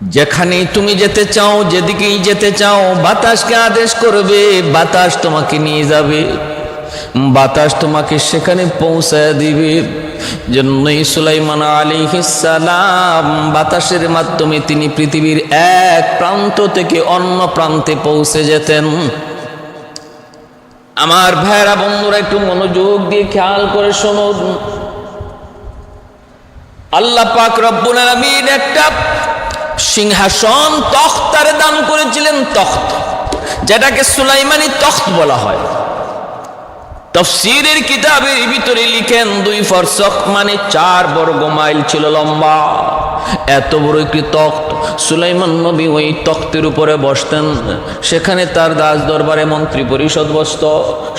যেখানেই তুমি যেতে চাও, যেদিকেই যেতে চাও, বাতাসকে আদেশ করবে, বাতাস তোমাকে নিয়ে যাবে, বাতাস তোমাকে সেখানে পৌঁছায় দিবে। জন্যই সুলাইমান আলাইহিস সালাম বাতাসের মাধ্যমে তিনি পৃথিবীর এক প্রান্ত থেকে অন্য প্রান্তে পৌঁছে যেতেন। আমার ভাইরা বন্ধুরা, একটু মনোযোগ দিয়ে খেয়াল করে শুনুন। আল্লাহ পাক রব্বুল আলামিন একটা সিংহাসন তখতারে দান করেছিলেন, তখত, যেটাকে সুলাইমানি তখত বলা হয়। তাফসীরের কিতাবের ভিতরে লিখেন 2 ফরসখ মানে 4 বর্গ মাইল ছিল লম্বা। এত বড় একটি তখত, সুলাইমান নবী ওই তখতের উপরে বসতেন। সেখানে তার দাস দরবারে মন্ত্রী পরিষদ বসত,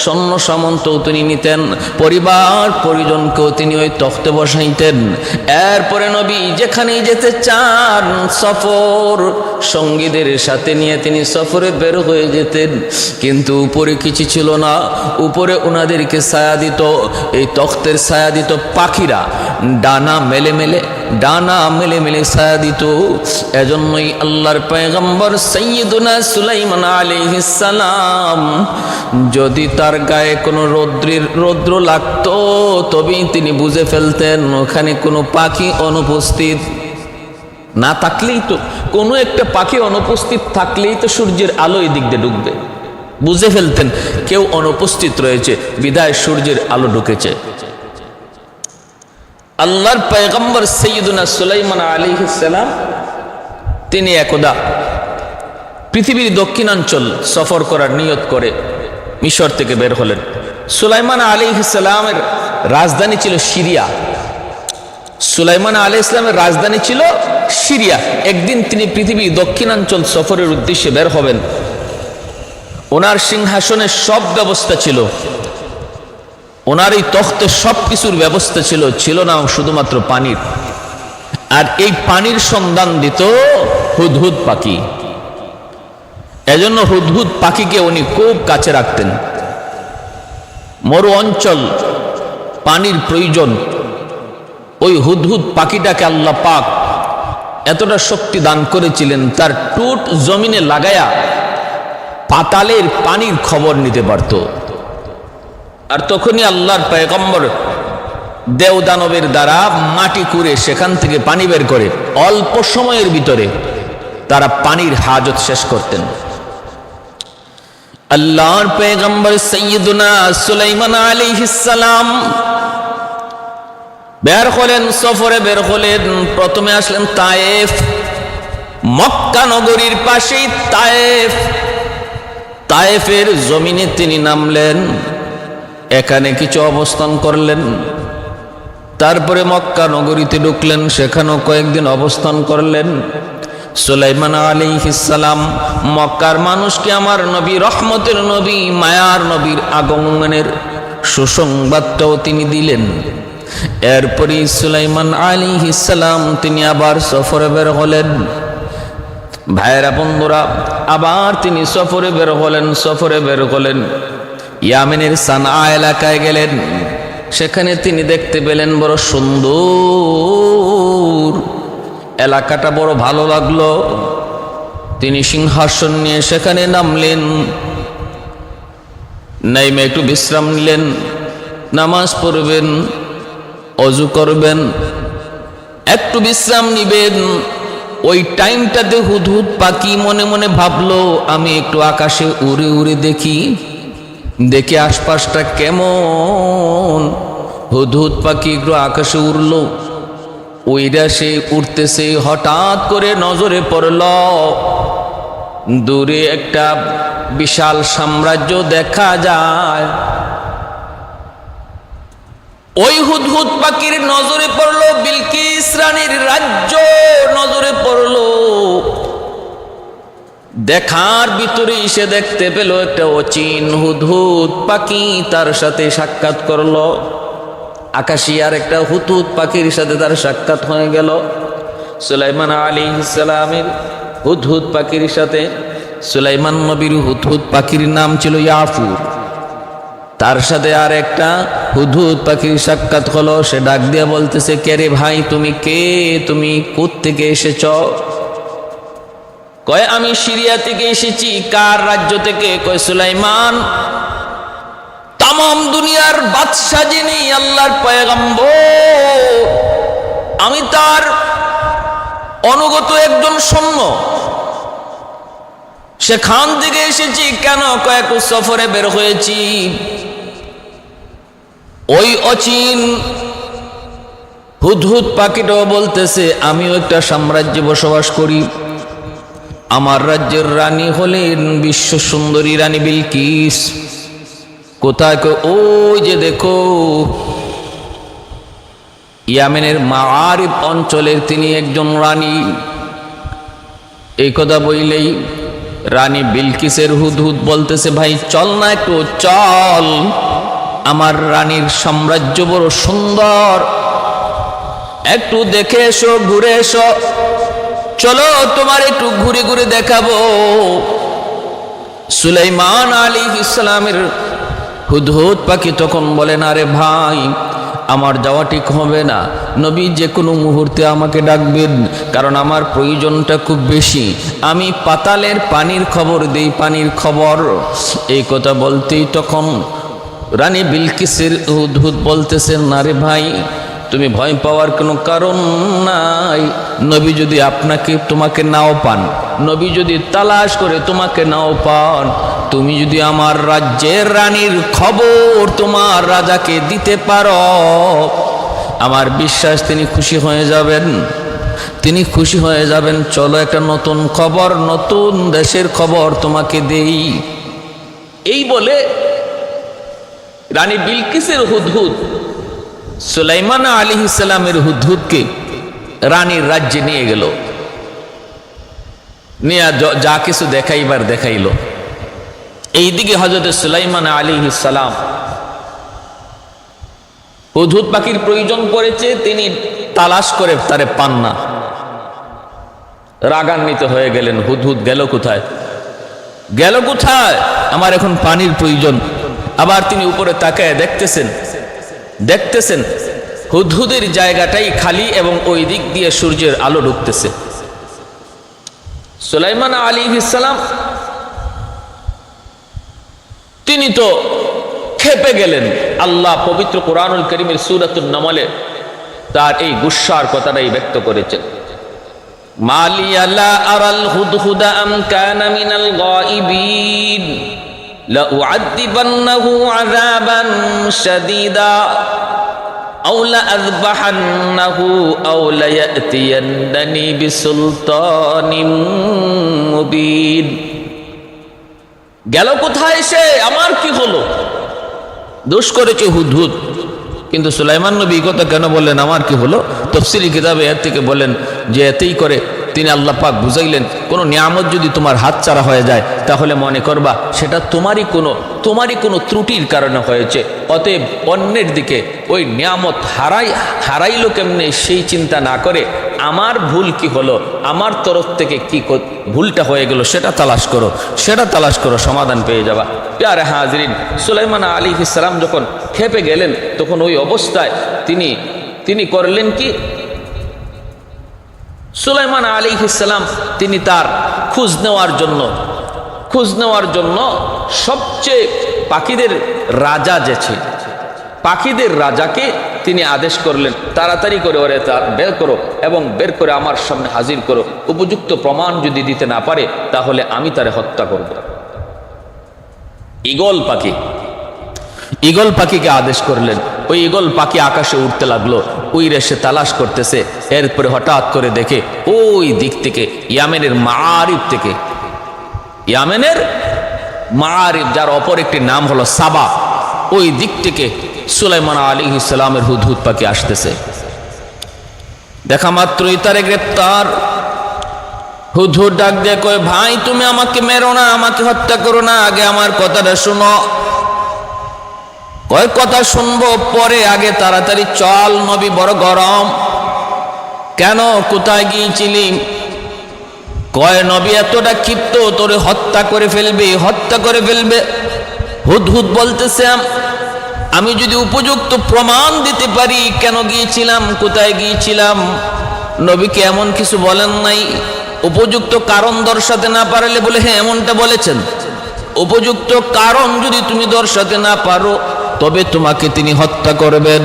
সৈন্য সামন্তও তিনি নিতেন, পরিবার পরিজনকেও তিনি ওই তখতে বসাইতেন। এরপরে নবী যেখানেই যেতে চান, সফর সঙ্গীদের সাথে নিয়ে তিনি সফরে বের হয়ে যেতেন। কিন্তু উপরে কিছু ছিল না, উপরে ওনাদেরকে ছায়া দিত, এই তখতের ছায়া দিত পাখিরা, ডানা মেলে মেলে ছায়া দিত। এজন্যই আল্লাহর পয়গম্বর সাইয়্যিদুনা সুলাইমান আলাইহিস সালাম যদি তার গায়ে কোনো রৌদ্র লাগতো, তবেই তিনি বুঝে ফেলতেন ওখানে কোনো পাখি অনুপস্থিত না থাকলেই তো, কোনো একটা পাখি অনুপস্থিত থাকলেই তো সূর্যের আলো এই দিক দিয়ে ঢুকবে। বুঝে ফেলতেন কেউ অনুপস্থিত রয়েছে, বিদায় সূর্যের আলো ঢুকেছে। আল্লাহর পয়গম্বর সাইয়্যিদুনা সুলাইমান আলাইহিস সালাম তিনি একদা পৃথিবীর দক্ষিণাঞ্চল সফর করার নিয়ত করে মিশর থেকে বের হলেন। সুলাইমান আলাইহিস সালামের রাজধানী ছিল সিরিয়া। সুলাইমান আলাইহিস সালামের রাজধানী ছিল সিরিয়া। একদিন তিনি পৃথিবীর দক্ষিণাঞ্চল সফরের উদ্দেশ্যে বের হবেন। ওনার সিংহাসনের সব ব্যবস্থা ছিল, ওনার এই তখতে সব কিছুর ব্যবস্থা ছিল, ছিল না শুধুমাত্র পানির। আর এই পানির সন্ধান দিত হুদহুদ পাখি। এজন্য হুদহুদ পাখিকে উনি খুব কাছে রাখতেন। মরু অঞ্চল, পানির প্রয়োজন, ওই হুদহুদ পাখিটাকে আল্লাহ পাক এতটা শক্তি দান করেছিলেন, তার টুট জমিনে লাগায়া পাতালের পানির খবর নিতে পারত। আর তখনই আল্লাহর পয়গম্বর দেওদানবের দ্বারা মাটি কুড়ে সেখান থেকে পানি বের করে অল্প সময়ের ভিতরে তারা পানির হাজত শেষ করতেন। আল্লাহর পয়গম্বর সাইয়্যিদুনা সুলাইমান আলাইহিস সালাম বের হলেন, সফরে বের হলেন। প্রথমে আসলেন তায়েফ, মক্কা নগরীর পাশেই তায়েফ। তায়েফের জমিনে তিনি নামলেন, এখানে কিছু অবস্থান করলেন। তারপরে মক্কা নগরীতে ঢুকলেন, সেখানেও কয়েকদিন অবস্থান করলেন। সুলাইমান আলাইহিস সালাম মক্কার মানুষকে আমার নবী, রহমতের নবী, মায়ার নবীর আগমনের সুসংবাদটাও তিনি দিলেন। এরপরে সুলাইমান আলাইহিস সালাম তিনি আবার সফরে বের হলেন। ভাইরা বন্ধুরা, আবার তিনি সফরে বের হলেন। ইয়ামেনের সানা এলাকায় গেলেন। সেখানে তিনি দেখতে পেলেন বড় সুন্দর, এলাকাটা বড় ভালো লাগলো। তিনি সিংহাসন নিয়ে সেখানে নামলেন, নাইমে একটু বিশ্রাম নিলেন, নামাজ পড়বেন, অজু করবেন, একটু বিশ্রাম নিবেন। ওই টাইমটাতে হুদহুদ পাখি মনে মনে ভাবলো আমি একটু আকাশে উড়ে উড়ে দেখি আশপাশটা কেমন। হুদহুদ পাখি একটু আকাশে উড়লো, ওইটা সে উঠতেছে, হঠাৎ করে নজরে পড়ল দূরে একটা বিশাল সাম্রাজ্য দেখা যায়। ওই হুদহুদ পাখির নজরে পড়ল বিলকিস রানীর রাজ্য, নজরে পড়ল। দেখার ভিতরে সে দেখতে পেল একটা অচিন হুদহুদ পাখি, তার সাথে সাক্ষাৎ করলো। আকাশী আর একটা হুদহুদ পাখির সাথে তার সাক্ষাৎ হয়ে গেল। সুলাইমান আলাইহিস সালামের হুদহুদ পাখির সাথে, সুলাইমান নবীর হুদহুদ পাখির নাম ছিল ইয়াফুর, তার সাথে আর একটা হুদহুদ পাখির সাক্ষাৎ হলো। সে ডাক দিয়ে বলতেছে, কে রে ভাই, তুমি কে? তুমি কোত্থেকে এসেছ? কয় আমি সিরিয়া থেকে এসেছি। কার রাজ্য থেকে? কয় সুলাইমান। তামাম দুনিয়ার বাদশা যিনি, আল্লাহর পয়গম্বর, আমি তার অনুগত একজন সৈন্য, সেখান থেকে এসেছি। কেন? কয়েক সফরে বের হয়েছি। ওই অচিন হুদহুদ পাখিটাও বলতেছে আমিও একটা সাম্রাজ্যে বসবাস করি। আমার রাজ্যের রানী হলেন বিশ্ব সুন্দরী রানী বিলকিস। কোথায়? ওই যে দেখো, ইয়ামেনের মাআরিব অঞ্চলের তিনি একজন রানী। এই কথা বইলেই রানী বিলকিসের হুদহুদ বলতেছে ভাই চল না, একটু চল, আমার রানীর সাম্রাজ্য বড় সুন্দর, একটু দেখে এসো, ঘুরে এসো, চলো তোমার একটু ঘুরে ঘুরে দেখাবো। সুলাইমান আলাইহিস সালামের হুদহুদ পাখি তখন বলেন আরে ভাই আমার যাওয়া ঠিক হবে না, নবী যে কোনো মুহূর্তে আমাকে ডাকবেন, কারণ আমার প্রয়োজনটা খুব বেশি, আমি পাতালের পানির খবর দেই, পানির খবর। এই কথা বলতেই তখন রানী বিলকিসের হুদহুদ বলতেছেন না রে ভাই, তুমি ভয় পাওয়ার কোনো কারণ নাই। নবী যদি তোমাকে নাও পান, নবী যদি তালাশ করে তোমাকে নাও পান, তুমি যদি আমার রাজ্যের রানীর খবর তোমার রাজাকে দিতে পারো, আমার বিশ্বাস তিনি খুশি হয়ে যাবেন, তিনি খুশি হয়ে যাবেন। চলো একটা নতুন খবর, নতুন দেশের খবর তোমাকে দেই। এই বলে রানী বিলকিসের হুদহুদ সুলাইমান আলাইহিস সালামের হুদহুদকে রানীর রাজ্যে নিয়ে গেল, নিয়ে যা কিছু দেখাইবার দেখাইল। এইদিকে হযরত সুলাইমান আলাইহিস সালাম হুদহুদ পাখির প্রয়োজন পড়েছে, তিনি তালাশ করে তারে পান না, রাগান্বিত হয়ে গেলেন। হুদহুদ গেল কোথায়, গেল কোথায়, আমার এখন পানির প্রয়োজন। আবার তিনি উপরে তাকায় দেখতেছেন হুদহুদের জায়গাটাই খালি এবং ওই দিক দিয়ে সূর্যের আলো ঢুকতেছে। সুলাইমান আলাইহিস সালাম তিনি তো খেপে গেলেন। আল্লাহ পবিত্র কুরআনুল কারীমের সূরাতুন নামলে তার এই গুসার কথাটাই ব্যক্ত করেছেন। মালিয়া লা আরাল হুদহুদা আম কানা মিনাল গায়িবিন লা উআযিবান্নাহু আযাবান শাদীদা আও লা আযবাহান্নাহু আও লা ইয়াতিয়ান্নানি বিসুলতানিম মুবিন। গেল কোথায় সে, আমার কি হলো? দোষ করেছে হুদহুদ, কিন্তু সুলাইমান নবী কথা কেন বললেন আমার কি হলো? তাফসীরি কিতাবে এর থেকে বলেন যে এতেই করে তিনি আল্লাহ পাক বুঝাইলেন, কোনো নিয়ামত যদি তোমার হাতছাড়া হয়ে যায় তাহলে মনে করবা সেটা তোমারই কোনো ত্রুটির কারণে হয়েছে। অতএব অন্যের দিকে ওই নিয়ামত হারাইলো কেমনে সেই চিন্তা না করে আমার ভুল কি হলো, আমার তরফ থেকে কি ভুলটা হয়ে গেল সেটা তালাশ করো, সমাধান পেয়ে যাবা। প্যারে হাজরিন, সুলাইমান আলাইহিস সালাম যখন খেপে গেলেন তখন ওই অবস্থায় তিনি করলেন কি, সুলাইমান আলাইহিস সালাম তিনি তার খোঁজ নেওয়ার জন্য সবচেয়ে পাখিদের রাজা যেছে, পাখিদের রাজাকে তিনি আদেশ করলেন তাড়াতাড়ি করে ওরে বের করো এবং বের করে আমার সামনে হাজির করো, উপযুক্ত প্রমাণ যদি দিতে না পারে তাহলে আমি তারে হত্যা করব। ঈগল পাখিকে আদেশ করলেন। ওই ঈগল পাখি আকাশে উঠতে লাগলো, উইরে সে তালাশ করতেছে। এরপরে হঠাৎ করে দেখে ওই দিক থেকে ইয়ামেনের মাআরিব যার অপর একটি নাম হলো সাবা, ওই দিক থেকে সুলাইমান আলাইহিস সালামের হুদহুদ পাখি আসতেছে। দেখা মাত্রই তারে গ্রেপ্তার। হুদহুদ ডাক দিয়ে কয় ভাই তুমি আমাকে মেরো না, আমাকে হত্যা করো না, আগে আমার কথাটা শুনো। কয় কথা শুনবো পরে, আগে তাড়াতাড়ি চল, নবী বড় গরম। কেন, কোথায় গিয়েছিলি? কয় নবী এতটা ক্ষিপ্ত, তোরে হত্যা করে ফেলবে। হুদহুদ বলতেছে আমি যদি উপযুক্ত প্রমাণ দিতে পারি কেন গিয়েছিলাম, কোথায় গিয়েছিলাম, নবীকে এমন কিছু বলেন নাই। উপযুক্ত কারণ দর্শাতে না পারলে বলে হ্যাঁ এমনটা বলেছেন, উপযুক্ত কারণ যদি তুমি দর্শাতে না পারো তবে তোমাকে তিনি হত্যা করবেন।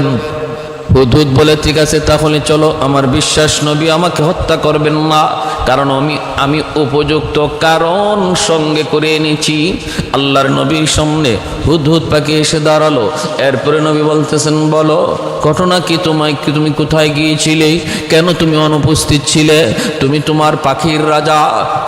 হুদহুদ বলে ঠিক আছে তাহলে চলো, আমার বিশ্বাস নবী আমাকে হত্যা করবেন না, কারণ আমি উপযুক্ত কারণ সঙ্গে করে এনেছি। আল্লাহর নবীর সামনে হুদহুদ পাখি এসে দাঁড়ালো। এরপরে নবী বলতেছেন বলো ঘটনা কি, তুমি কোথায় গিয়েছিলে, কেন তুমি অনুপস্থিত ছিলে, তুমি তোমার পাখির রাজা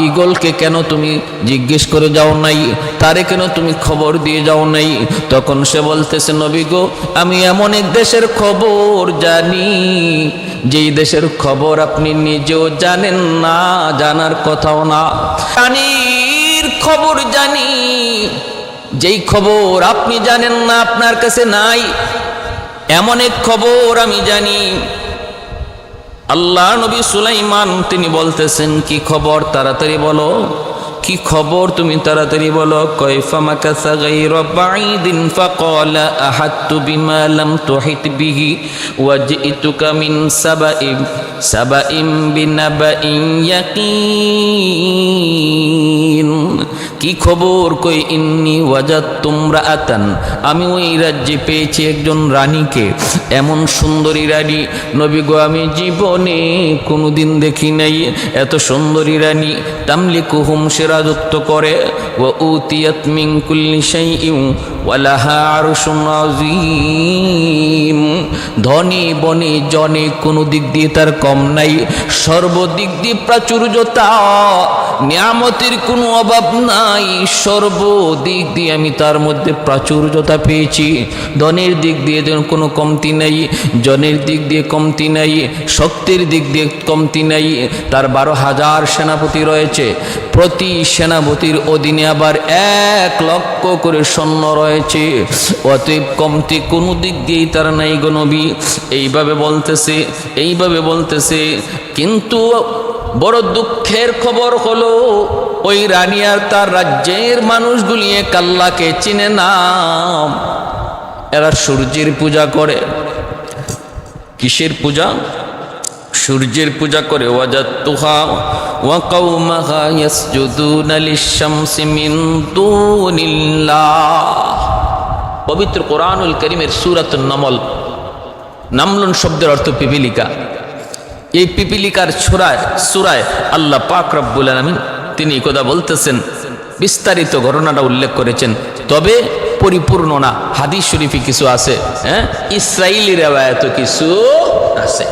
ঈগলকে কেন তুমি জিজ্ঞেস করে যাও নাই, তারে কেন তুমি খবর দিয়ে যাও নাই? তখন সে বলতেছে নবী গো, আমি এমন এক দেশের খবর জানি যেই দেশের খবর আপনি নিজেও জানেন না, জানার কথাও না। প্রাণীর খবর জানি যেই খবর আপনি জানেন না, আপনার কাছে নাই, এমন এক খবর আমি জানি। আল্লাহ নবী সুলাইমান তিনি বলতেছেন কি খবর, তাড়াতাড়ি বলো কি খবর, তুমি তাড়াতাড়ি বলো। কাইফা মাকাসা গায়রা বাঈদিন ফাকালা আহাততু বিমা লাম তুহিত বিহি ওয়াজিতুকা মিন সাবাইম বিনাবাইন ইয়াকিন। কি খবর? কই ইন্নী ওয়াজাদতু ইমরাআতান, আমি ওই রাজ্যে পেয়েছি একজন রানীকে, এমন সুন্দরী রানী নবী গো আমি জীবনে কোনোদিন দেখি নাই এত সুন্দরী রানী। তামলিকুহুম, সে রাজত্ব করে, ওয়া উতিয়াত মিন কুল্লি শাইইন ওয়া লাহা আরশুন আযীম। ধনী বনে জনে কোনো দিক দিয়ে তার কম নাই, সর্বদিক দিয়ে প্রাচুর্যতা, নিয়ামতের কোনো অভাব নাই, সর্বদিক দিয়ে আমি তার মধ্যে প্রাচুর্যতা পেয়েছি। ধনের দিক দিয়ে কোনো কমতি নাই, জনের দিক দিয়ে কমতি নাই, শক্তির দিক দিয়ে কমতি নাই। তার 12,000 সেনাপতি রয়েছে, প্রতি সেনাপতির অধীনে আবার 1,00,000 করে সৈন্য রয়েছে, অতএব কমতি কোনো দিক দিয়েই তার নাই গো নবী। এইভাবে বলতেছে কিন্তু বড় দুঃখের খবর হলো ওই রানী আর তার রাজ্যের মানুষগুলি এক আল্লাহকে চিনে না। এরা সূর্যের পূজা করে। কিসের পূজা? সূর্যের পূজা করে। ওয়াজাদতুহা ওয়া কওমাহা ইয়াসজুদুনা লিশ-শামসি মিন দুনিল্লাহ। পবিত্র কোরআনুল কারীমের সূরাতুন নামল, নামলুন শব্দের অর্থ পিপীলিকা। এই পিপীলিকার সূরায় আল্লাহ পাক রব্বুল আলামিন তিনি কথা বলতেছেন, বিস্তারিত ঘটনাটা উল্লেখ করেছেন, তবে পরিপূর্ণ না। হাদিস শরীফে কিছু আছে, ইসরাইলি রিওয়ায়াতও কিছু আছে।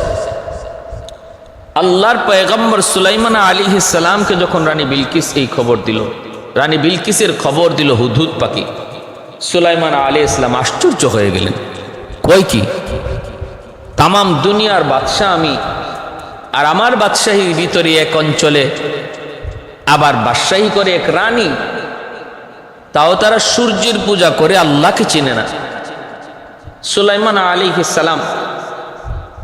আল্লাহর পয়গম্বর সুলাইমান আলাইহিস সালামকে যখন রানী বিলকিস এই খবর দিল, রানী বিলকিসের খবর দিল হুদহুদ পাখি, সুলাইমান আলাইহিস সালাম আশ্চর্য হয়ে গেলেন। কয় কি, তামাম দুনিয়ার বাদশাহ আমি, আর আমার বাদশাহীর ভিতরে এক অঞ্চলে আবার বাদশাহী করে এক রানী, তাও তারা সূর্যের পূজা করে, আল্লাহকে চিনে না। সুলাইমান আলাইহিস সালাম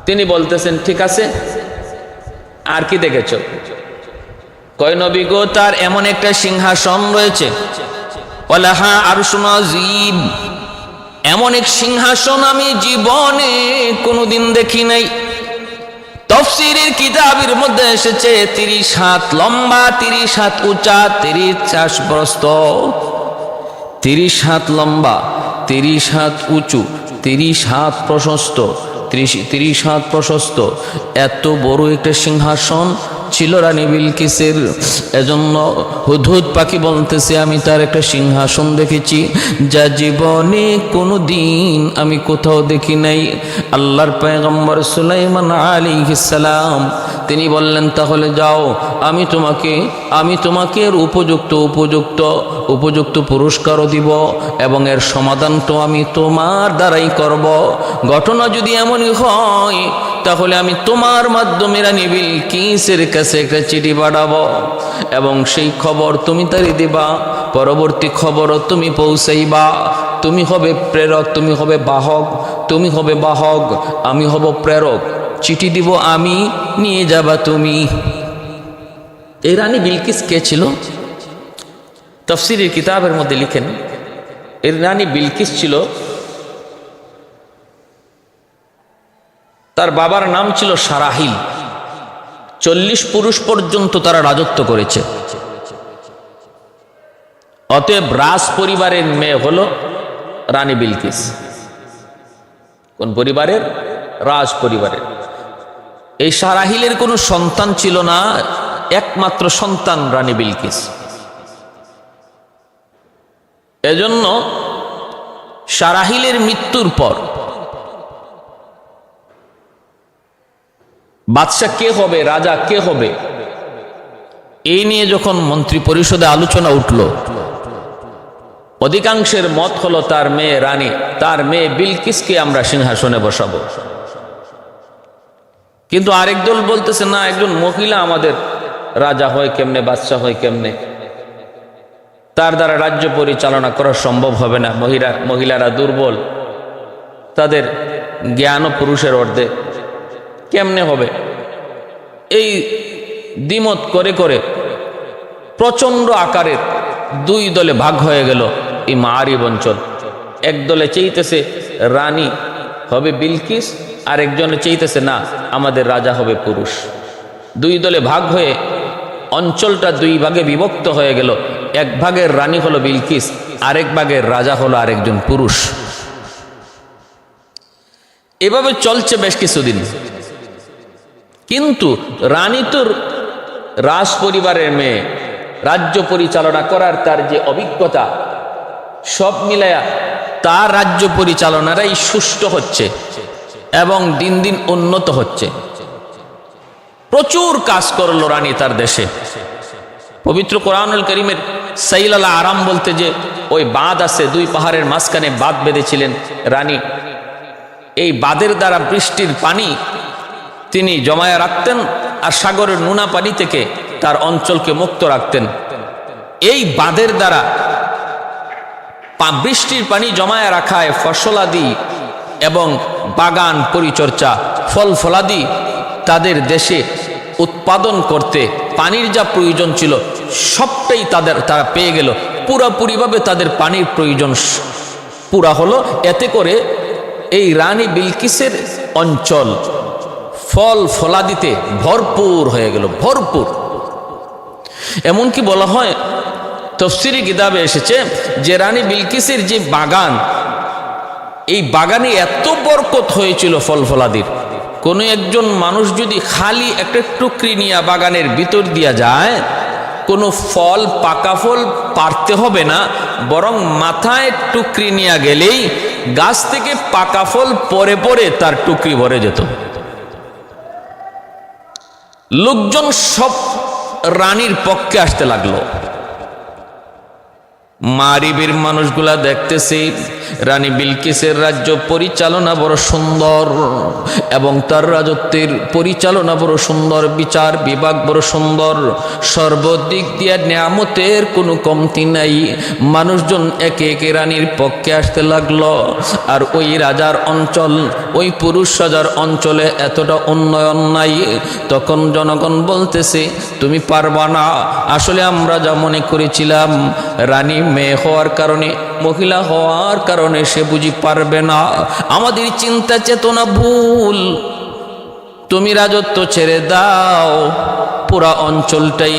তিনি বলতেছেন ঠিক আছে, আর কি দেখেছ? কয় নবী গো, তার এমন একটা সিংহাসন রয়েছে, ওয়ালাহা আরশুন আযীম, এমন এক সিংহাসন আমি জীবনে কোনোদিন দেখি নাই। তাফসীরের কিতাবের মধ্যে এসেছে 30 হাত লম্বা, 30 হাত উঁচা, 30 প্রস্থ, 30 হাত লম্বা, 30 হাত উঁচু, 30 হাত প্রশস্ত, 30 হাত প্রশস্ত, এত বড় একটা সিংহাসন ছিল রানী বিলকিসের। এজন্য হুদহুদ পাখি বলতেছে আমি তার একটা সিংহাসন দেখেছি যা জীবনে কোনো দিন আমি কোথাও দেখি নাই। আল্লাহর পয়গম্বর সুলাইমান আলাইহিস সালাম তিনি বললেন তাহলে যাও, আমি তোমাকে এর উপযুক্ত পুরস্কারও দিব এবং এর সমাধান তো আমি তোমার দ্বারাই করব। ঘটনা যদি এমনই হয় তাহলে আমি তোমার মাধ্যমে রানী বিলকিসের কাছে একটা চিঠি পাঠাবো এবং সেই খবর তুমি তারি দিবা, পরবর্তী খবরও তুমি পৌঁছাইবা। তুমি হবে প্রেরক, তুমি হবে বাহক, আমি হব প্রেরক। চিঠি দিব আমি, নিয়ে যাবা তুমি। এই রানী বিলকিস কে ছিল? তাফসীরের কিতাবের মধ্যে লিখেন, এই রানী বিলকিস ছিল, তার বাবার নাম ছিল সারাহিল, 40 পুরুষ পর্যন্ত তারা রাজত্ব করেছে। অতএব রাজ পরিবারের মেয়ে হলো রানী বিলকিস। কোন পরিবারের? রাজ পরিবারের। এই সারাহিলের কোনো সন্তান ছিল না, একমাত্র সন্তান রানী বিলকিস। এজন্য সারাহিলের মৃত্যুর পর বাদশাহ কে হবে, রাজা কে হবে, এই নিয়ে যখন মন্ত্রী পরিষদে আলোচনা উঠল, অধিকাংশের মত হলো তার মেয়ে রানী, তার মেয়ে বিলকিসকে আমরা সিংহাসনে বসাবো। কিন্তু আরেক দল বলতেছে না, একজন মহিলা আমাদের রাজা হয় কেমনে, বাদশাহ হয় কেমনে, তার দ্বারা রাজ্য পরিচালনা করা সম্ভব হবে না, মহিলারা দুর্বল, তাদের জ্ঞানও পুরুষের অর্ধে, কেমনে হবে? এই দ্বিমত করে করে প্রচন্ড আকারের দুই দলে ভাগ হয়ে গেল এই মারিব অঞ্চল। এক দলে চাইতেছে রানী হবে বিলকিস, আর একজনে চাইতেছে না, আমাদের রাজা হবে পুরুষ। দুই দলে ভাগ হয়ে অঞ্চলটা দুই ভাগে বিভক্ত হয়ে গেল। এক ভাগের রানী হলো বিলকিস, আরেক ভাগের রাজা হলো আরেকজন পুরুষ। এভাবে চলছে বেশ কিছুদিন। কিন্তু রানী তো রাজ পরিবারের মেয়ে, রাজ্য পরিচালনা করার তার যে অভিজ্ঞতা, সব মিলায়া তার রাজ্য পরিচালনাটাই সুষ্ঠু হচ্ছে এবং দিন দিন উন্নত হচ্ছে। প্রচুর কাজ করলো রানী তার দেশে। পবিত্র কোরআনুল কারীমের সাইল আল আরাম বলতে যে ওই বাঁধ আছে, দুই পাহাড়ের মাঝখানে বাঁধ বেঁধেছিলেন রানী। এই বাঁধের দ্বারা বৃষ্টির পানি তিনি জমায়া রাখতেন আর সাগরের নোনা পানি থেকে তার অঞ্চলকে মুক্ত রাখতেন। এই বাঁধের দ্বারা বৃষ্টির পানি জমায়া রাখায় ফসলাদি এবং বাগান পরিচর্যা, ফল ফলাদি তাদের দেশে উৎপাদন করতে পানির যা প্রয়োজন ছিল সবটাই তারা পেয়ে গেল। পুরাপুরিভাবে তাদের পানির প্রয়োজন পুরা হলো। এতে করে এই রানী বিলকিসের অঞ্চল ফল ফলাদিতে ভরপুর হয়ে গেল, ভরপুর। এমনকি বলা হয়, তফসিরি কিতাবে এসেছে যে রানী বিলকিসের যে বাগান, এই বাগানে এত বরকত হয়েছিল ফল ফলাদির, কোনো একজন মানুষ যদি খালি একটা টুকরি নিয়ে বাগানের ভিতর দিয়া যায়, কোনো ফল, পাকা ফল পারতে হবে না, বরং মাথায় টুকরি নিয়ে গেলেই গাছ থেকে পাকা ফল পরে পরে তার টুকরি ভরে যেত। লোকজন সব রানীর পক্ষে আসতে লাগলো। মারিবের মানুষগুলা দেখতেছে রানী বিলকিসের রাজ্য পরিচালনা বড় সুন্দর এবং তার রাজত্বের পরিচালনা বড় সুন্দর, বিচার বিভাগ বড় সুন্দর, সর্বদিক দিয়ে নিয়ামতের কোনো কমতি নাই। মানুষজন একে একে রানীর পক্ষে আসতে লাগলো। আর ওই রাজার অঞ্চল, ওই পুরুষ রাজার অঞ্চলে এতটা উন্নয়ন নাই। তখন জনগণ বলতেছে, তুমি পারবা না। আসলে আমরা যা মনে করেছিলাম রানী মেয়ে হওয়ার কারণে, মহিলা হওয়ার কারণে সে বুঝি পারবে না, আমাদের চিন্তা চেতনা ভুল। তুমি রাজত্ব ছেড়ে দাও, পুরা অঞ্চলটাই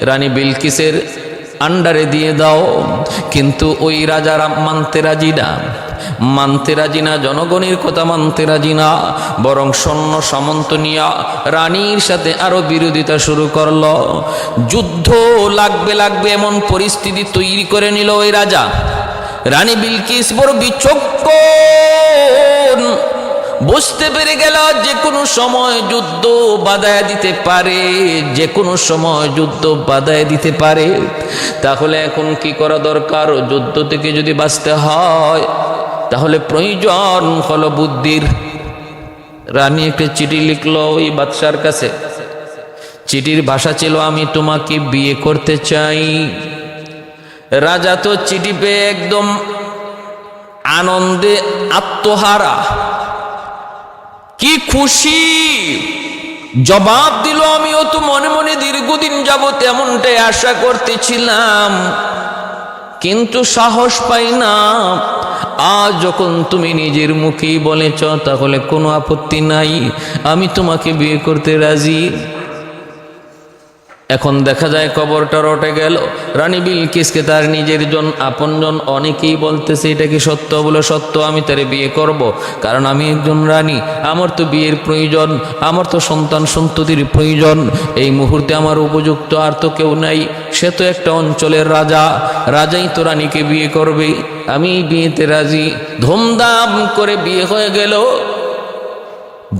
রানী বিলকিসের আন্ডারে দিয়ে দাও। কিন্তু ওই রাজারা মানতে রাজি না, মানতে রাজি না, জনগণের কথা মানতে রাজি না, বরং সৈন্য সামন্ত নিয়া রানীর সাথে আরো বিরোধিতা শুরু করলো। যুদ্ধ লাগবে লাগবে এমন পরিস্থিতি তৈরি করে নিল ওই রাজা। রানী বিলকিস বড় বিচক্ষণ, বুঝতে পেরে গেল যে কোনো সময় যুদ্ধ বাধায় দিতে পারে, যে কোনো সময় যুদ্ধ বাধায় দিতে পারে। তাহলে এখন কি করা দরকার? যুদ্ধ থেকে যদি বাঁচতে হয় তাহলে প্রয়োজন হলো বুদ্ধির। রানী একটা চিঠি লিখলো ওই বাদশার কাছে। চিঠির ভাষা ছিল, আমি তোমাকে বিয়ে করতে চাই। রাজা তো চিঠি পেয়ে একদম আনন্দে আত্মহারা, কি খুশি, জবাব দিল, আমিও তো মনে মনে দীর্ঘদিন যাবত এমনটাই আশা করতেছিলাম, কিন্তু সাহস পাই না। আজ যখন তুমি নিজের মুখেই বলেছ তাহলে কোনো আপত্তি নাই, আমি তোমাকে বিয়ে করতে রাজি। এখন দেখা যায় কবরটা রটে গেল। রানী বিলকিসকে তার নিজের আপনজন অনেকেই বলতেছে এটা কি সত্য? বলে সত্য, আমি তারে বিয়ে করব, কারণ আমি একজন রানী, আমার তো বিয়ের প্রয়োজন, আমার তো সন্তান সন্ততির প্রয়োজন। এই মুহূর্তে আমার উপযুক্ত আর তো কেউ নাই, সে তো একটা অঞ্চলের রাজা, রাজাই তো রানীকে বিয়ে করবে, আমি বিয়েতে রাজি। ধুমধাম করে বিয়ে হয়ে গেল।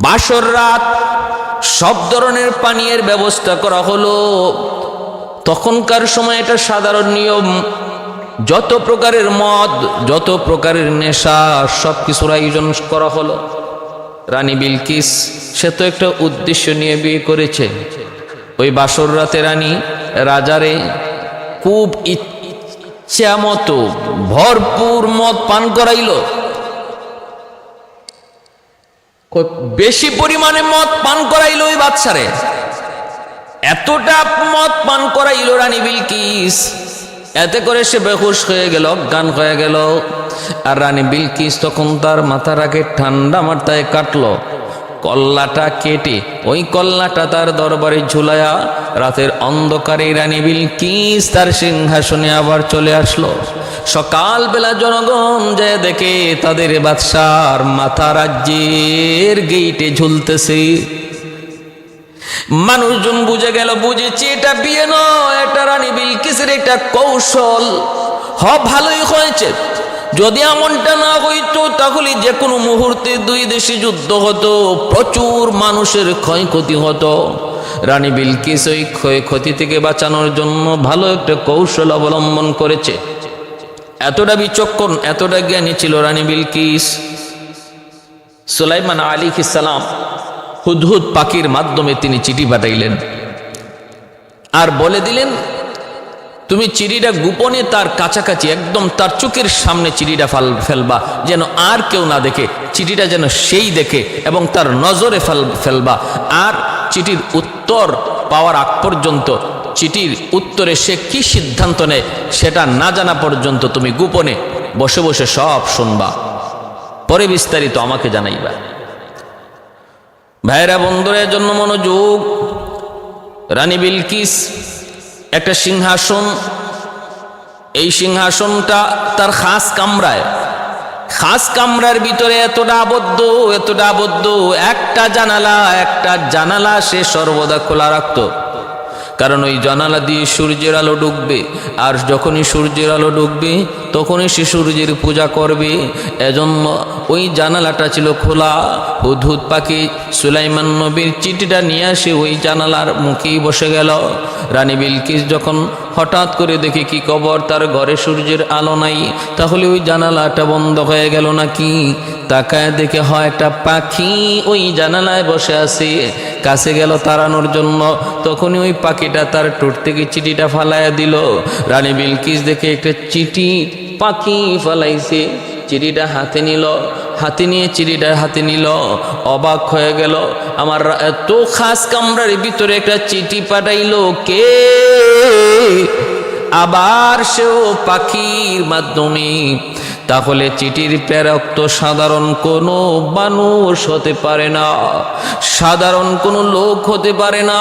বাসর রাত, সব ধরনের পানীয়ের ব্যবস্থা করা হলো। তখনকার সময় এটা সাধারণ নিয়ম, যত প্রকারের মদ, যত প্রকারের নেশা, সব কিছুর আয়োজন করা হলো। রানী বিলকিস সে তো একটা উদ্দেশ্য নিয়ে বিয়ে করেছে। ওই বাসর রাতে রানী রাজারে খুব ইচ্ছা মতো ভরপুর মদ পান করাইল। বেশি পরিমাণে মদ পান করাইল ওই বাদশারে, এতটা মদ পান করাইল রানী বিলকিস, এতে করে সে বেহুশ হয়ে গেল, অজ্ঞান হয়ে গেল। আর রানী বিলকিস তখন তার মাথাটাকে ঠান্ডা মাথায় কাটলো, কল্লাটা কেটে ওই কল্লাটা তার দরবারে ঝুলায়া রাতের অন্ধকারে রানী বিলকিস তার সিংহাসনে আবার চলে আসলো। সকালবেলা জনগণ যায় দেখে তাদের বাদশার মাথা রাজ্যের গেইটে ঝুলতেছে। মানুষজন বুঝে গেল, বুঝেছে এটা বিয়ে নয়, এটা রানী বিলকিসের একটা কৌশল। ভালোই হয়েছে, যদি এমনটা না হইতো তাহলে যে কোনো মুহূর্তে দুই দেশে যুদ্ধ হতো, প্রচুর মানুষের ক্ষয়ক্ষতি হতো। রানী বিলকিস ওই ক্ষয়ক্ষতি থেকে বাঁচানোর জন্য ভালো একটা কৌশল অবলম্বন করেছে। এতটা বিচক্ষণ, এতটা জ্ঞানী ছিল রানী বিলকিস। সুলাইমান আলাইহিস সালাম হুদহুদ পাখির মাধ্যমে তিনি চিঠি পাঠাইলেন আর বলে দিলেন, তুমি চিঠিটা গোপনে তার কাছাকাছি, একদম তার চোখের সামনে চিঠিটা ফেলবা, যেন আর কেউ না দেখে, চিঠিটা যেন সেই দেখে এবং তার নজরে ফেলবা। আর চিঠির উত্তর পাওয়ার আগ পর্যন্ত, চিঠির উত্তরে সে কি সিদ্ধান্ত নেয় সেটা না জানা পর্যন্ত তুমি গোপনে বসে বসে সব শুনবা, পরে বিস্তারিত আমাকে জানাইবা। ভাইরা বন্ধুরা, জন্য মনোযোগ। রানী বিলকিস একটা সিংহাসন, এই সিংহাসনটা তার খাস কামরায়, খাস কামরার ভিতরে এতটা আবদ্ধ, একটা জানালা সে সর্বদা খোলা রাখতো, কারণ ওই জানালা দিয়ে সূর্যের আলো ঢুকবে, আর যখনই সূর্যের আলো ঢুকবে তখনই সে সূর্যের পূজা করবে। এজন্য ওই জানালাটা ছিল খোলা। হুদহুদ পাখি সুলাইমান নবীর চিঠিটা নিয়ে আসে ওই জানালার মুখেই বসে গেল। রানী বিলকিস যখন হঠাৎ করে দেখে কি খবর, তার ঘরে সূর্যের আলো নাই, তাহলে ওই জানালাটা বন্ধ হয়ে গেল নাকি, তাকায় দেখে হয় একটা পাখি ওই জানালায় বসে আছে। কাছে গেল তাড়ানোর জন্য, তখনই ওই পাখিটা তার ঠোঁট থেকে চিঠিটা ফালাইয়া দিল। রানী বিলকিস দেখে একটা চিঠি পাখি ফালাইছে, চিঠিটা হাতে নিল, হাতে নিয়ে চিঠিটা হাতে নিল, অবাক হয়ে গেল, আমার এত খাস কামরার ভিতরে একটা চিঠি পাঠাইলো কে? আবার সেও পাখির মাধ্যমে। তাহলে চিঠির প্রেরক তো সাধারণ কোনো মানুষ হতে পারে না, সাধারণ কোনো লোক হতে পারে না।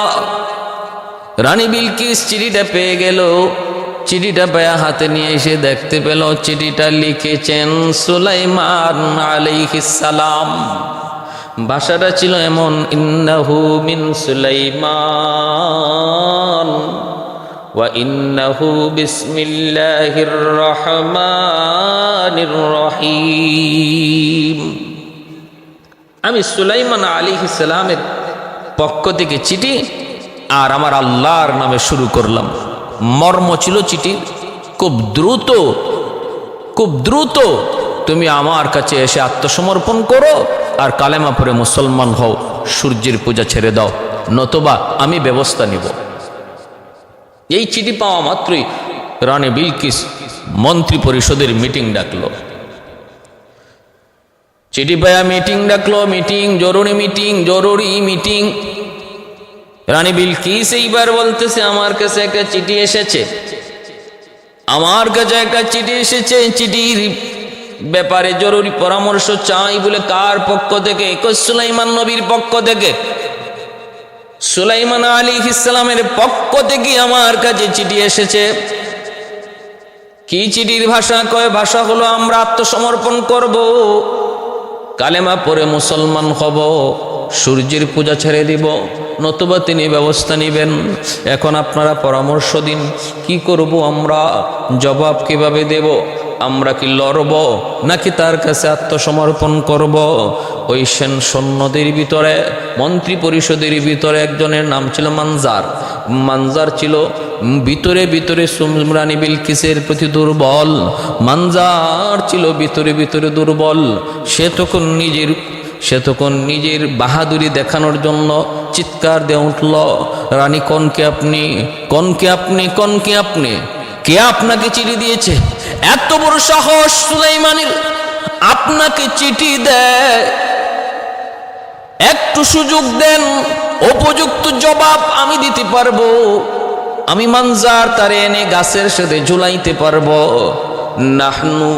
রানী বিলকিস চিঠিটা পেয়ে গেল, চিঠিটা পেয়ে হাতে নিয়ে এসে দেখতে পেল চিঠিটা লিখেছেন সুলাইমান আলাইহিস সালাম। ভাষাটা ছিল এমন, ইন্নাহু মিন সুলাইমান ওয়া ইন্নাহু বিসমিল্লাহির রহমানির রহিম। আমি সুলাইমান আলাইহিস সালামের পক্ষ থেকে চিঠি আর আমার আল্লাহর নামে শুরু করলাম। মর্ম ছিল চিঠি, খুব দ্রুত তুমি আমার কাছে এসে আত্মসমর্পণ করো আর কালেমা পড়ে মুসলমান হও, সূর্যের পূজা ছেড়ে দাও, নতুবা আমি ব্যবস্থা নিব। এই চিঠি পাওয়া মাত্রই রানী বিলকিস মন্ত্রী পরিষদের মিটিং ডাকলো। চিঠি পায়া মিটিং ডাকলো, জরুরি মিটিং। রানী বিলকিস এইবার বলতেছে, আমার কাছে একটা চিঠি এসেছে, চিঠির ব্যাপারে জরুরি পরামর্শ চাই। বলে কার পক্ষ থেকে? সুলাইমান নবীর পক্ষ থেকে। সুলাইমান আলাইহিস সালামের পক্ষ থেকে আমার কাছে চিঠি এসেছে। কি চিঠির ভাষা? কয় ভাষা হলো আমরা আত্মসমর্পণ করব, কালেমা পড়ে মুসলমান হব, সূর্যের পূজা ছেড়ে দিব, নতুবা তিনি ব্যবস্থা নেবেন। এখন আপনারা পরামর্শ দিন, কি করব আমরা? জবাব কিভাবে দেব? আমরা কি লড়ব নাকি তার কাছে আত্মসমর্পণ করব? ওই সৈন্যদের ভিতরে, মন্ত্রী পরিষদের ভিতরে একজনের নাম ছিল মানজার। মানজার ছিল ভিতরে ভিতরে রানী বিলকিসের প্রতি দুর্বল। মানজার ছিল ভিতরে ভিতরে দুর্বল। সে তখন নিজের বাহাদুরি দেখানোর জন্য চিৎকার দিয়ে উঠল, রানী কনকে আপনি, কনকে আপনি, কনকে আপনি, কে আপনাকে চিঠি দিয়েছে? এত বড় সাহস সুলাইমানের, আপনাকে চিঠি দেয়? একটু সুযোগ দেন, উপযুক্ত জবাব আমি দিতে পারবো। আমি মানজার তারে এনে গাছের সাথে ঝুলাইতে পারবো। নাহনু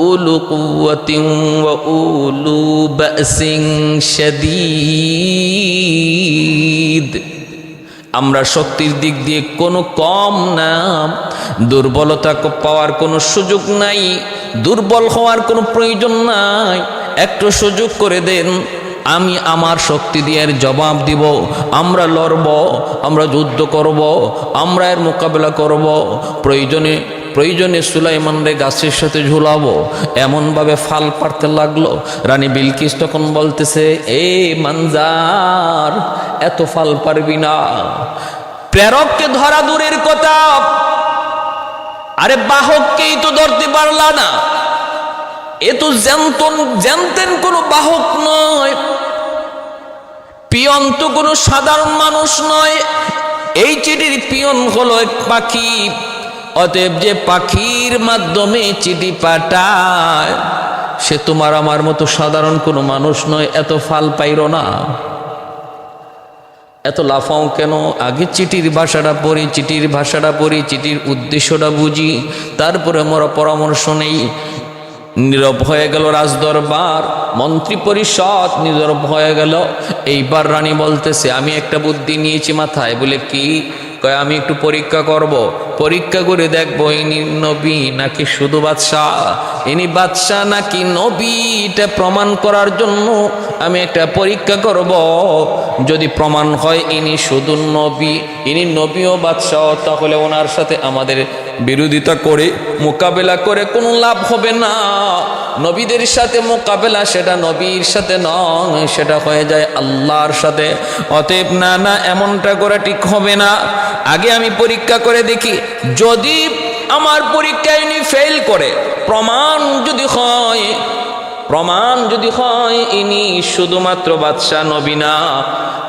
উলু কুওয়াতিন ওয়া উলু বাসিন শাদীদ, আমরা শক্তির দিক দিয়ে কোনো কম না, দুর্বলতা পাওয়ার কোনো সুযোগ নাই, দুর্বল হওয়ার কোনো প্রয়োজন নাই। একটু সুযোগ করে দেন, আমি আমার শক্তি দিয়ে এর জবাব দিব। আমরা লড়ব, আমরা যুদ্ধ করব, আমরা এর মোকাবেলা করব। প্রয়োজনে সুলাইমানরে গাছের সাথে ঝুলাবো। এমনভাবে ফাল পাড়তে লাগলো। রানী বিলকিস তখন বলতেছে, এ মানজার, এত ফাল পারবি না। প্রেরককে ধরা দূরের কথা, আরে বাহককেই তো ধরতে পারলা না। এ তো জানতেন কোনো বাহক নয়, পিয়ন তো কোনো সাধারণ মানুষ নয়। এই চিঠির পিয়ন হলো এক পাখি। অতএব যে পাখির মাধ্যমে চিঠি পাঠায়, সে তোমার আমার মতো সাধারণ কোনো মানুষ নয়। এত ফাল পাইরো না, এত লাফাও কেন? আগে চিঠির ভাষাটা পড়ি, চিঠির ভাষাটা পড়ি, চিঠির উদ্দেশ্যটা বুঝি, তারপরে আমরা পরামর্শ নেই। নীরব হয়ে গেল রাজদরবার, মন্ত্রী পরিষদ নীরব হয়ে গেল। এইবার রানী বলতেছে, আমি একটা বুদ্ধি নিয়েছি মাথায়। বলে কি? কয় আমি একটু পরীক্ষা করব, পরীক্ষা করে দেখবো ইনি নবী নাকি শুধু বাদশাহ, ইনি বাদশাহ নাকি নবী, এটা প্রমাণ করার জন্য আমি একটা পরীক্ষা করব। যদি প্রমাণ হয় ইনি শুধু নবী, ইনি নবী ও বাদশাহ, তাহলে ওনার সাথে আমাদের বিরোধিতা করে মোকাবেলা করে কোনো লাভ হবে না। নবীদের সাথে মোকাবেলা, সেটা নবীর সাথে নয়, সেটা হয়ে যায় আল্লাহর সাথে। অতএব না, এমনটা করে ঠিক হবে না। আগে আমি পরীক্ষা করে দেখি, যদি আমার পরীক্ষায় ইনি ফেল করে, প্রমাণ যদি হয় ইনি শুধুমাত্র বাদশাহ নবী না,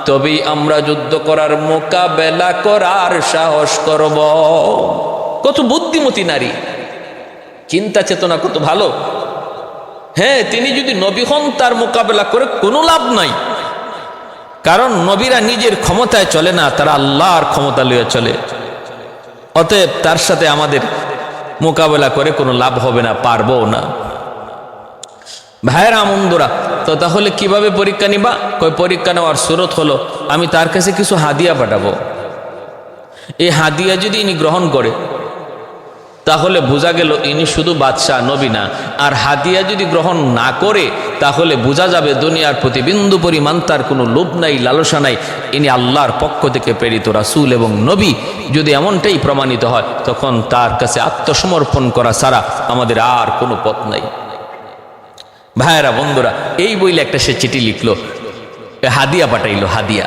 তবেই আমরা যুদ্ধ করার মোকাবেলা করার সাহস করব। কত বুদ্ধিমতী নারী, চিন্তা চেতনা কত ভালো। হ্যাঁ, তিনি যদি নবী হন, তার মোকাবেলা করে কোনো লাভ নাই। কারণ নবীরা নিজের ক্ষমতায় চলে না, তারা আল্লাহর ক্ষমতা লইয়া চলে। অতএব তার সাথে আমাদের মোকাবেলা করে কোনো লাভ হবে না, পারবো না। ভাইয়েরা বন্ধুরা, তো তাহলে কিভাবে পরীক্ষা নিবা? কই পরীক্ষা নেওয়ার সুরত হলো, আমি তার কাছে কিছু হাদিয়া পাঠাবো। এই হাদিয়া যদি ইনি গ্রহণ করে, তাহলে বোঝা গেল ইনি শুধু বাদশাহ নবী না। আর হাদিয়া যদি গ্রহণ না করে, তাহলে বোঝা যাবে দুনিয়ার প্রতি বিন্দু পরিমাণ তার কোনো লোভ নাই, লালসা নাই, ইনি আল্লাহর পক্ষ থেকে প্রেরিত রাসূল এবং নবী। যদি এমনটাই প্রমাণিত হয়, তখন তার কাছে আত্মসমর্পণ করা ছাড়া আমাদের আর কোনো পথ নাই। ভাইয়েরা বন্ধুরা, এই বইলে একটা সে চিঠি লিখলো, হাদিয়া পাঠাইলো, হাদিয়া।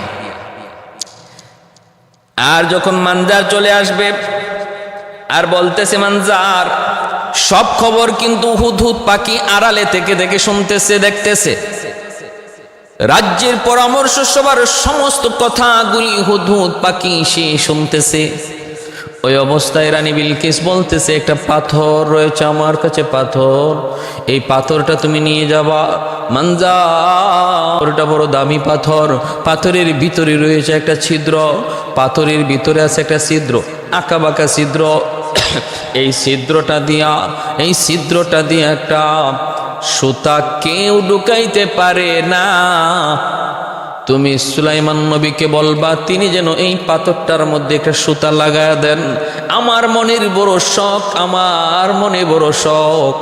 আর যখন মানজার চলে আসবে, আর বলতেছে, মানজার, সব খবর কিন্তু হুদহুদ পাখি আড়ালে থেকে থেকে শুনতেছে, দেখতেছে। রাজ্যের পরামর্শ সবার সমস্ত কথাগুলি হুদহুদ পাখি সে শুনতেছে। ওই অবস্থায় রানী বিলকিস বলতেছে, একটা পাথর রয়েছে আমার কাছে, পাথর, এই পাথরটা তুমি নিয়ে যাবা। মানজার, ওটা বড় দামি পাথর, পাথরের ভিতরে রয়েছে একটা ছিদ্র, পাথরের ভিতরে আছে একটা ছিদ্র, আঁকা বাঁকা ছিদ্র। এই ছিদ্রটা দিয়া একটা সুতা কেউ ঢুকাইতে পারে না। তুমি সুলাইমান নবীকে বলবা তিনি যেন এই পাথরটার মধ্যে একটা সুতা লাগায়া দেন। আমার মনের বড় শখ, আমার মনে বড় শখ,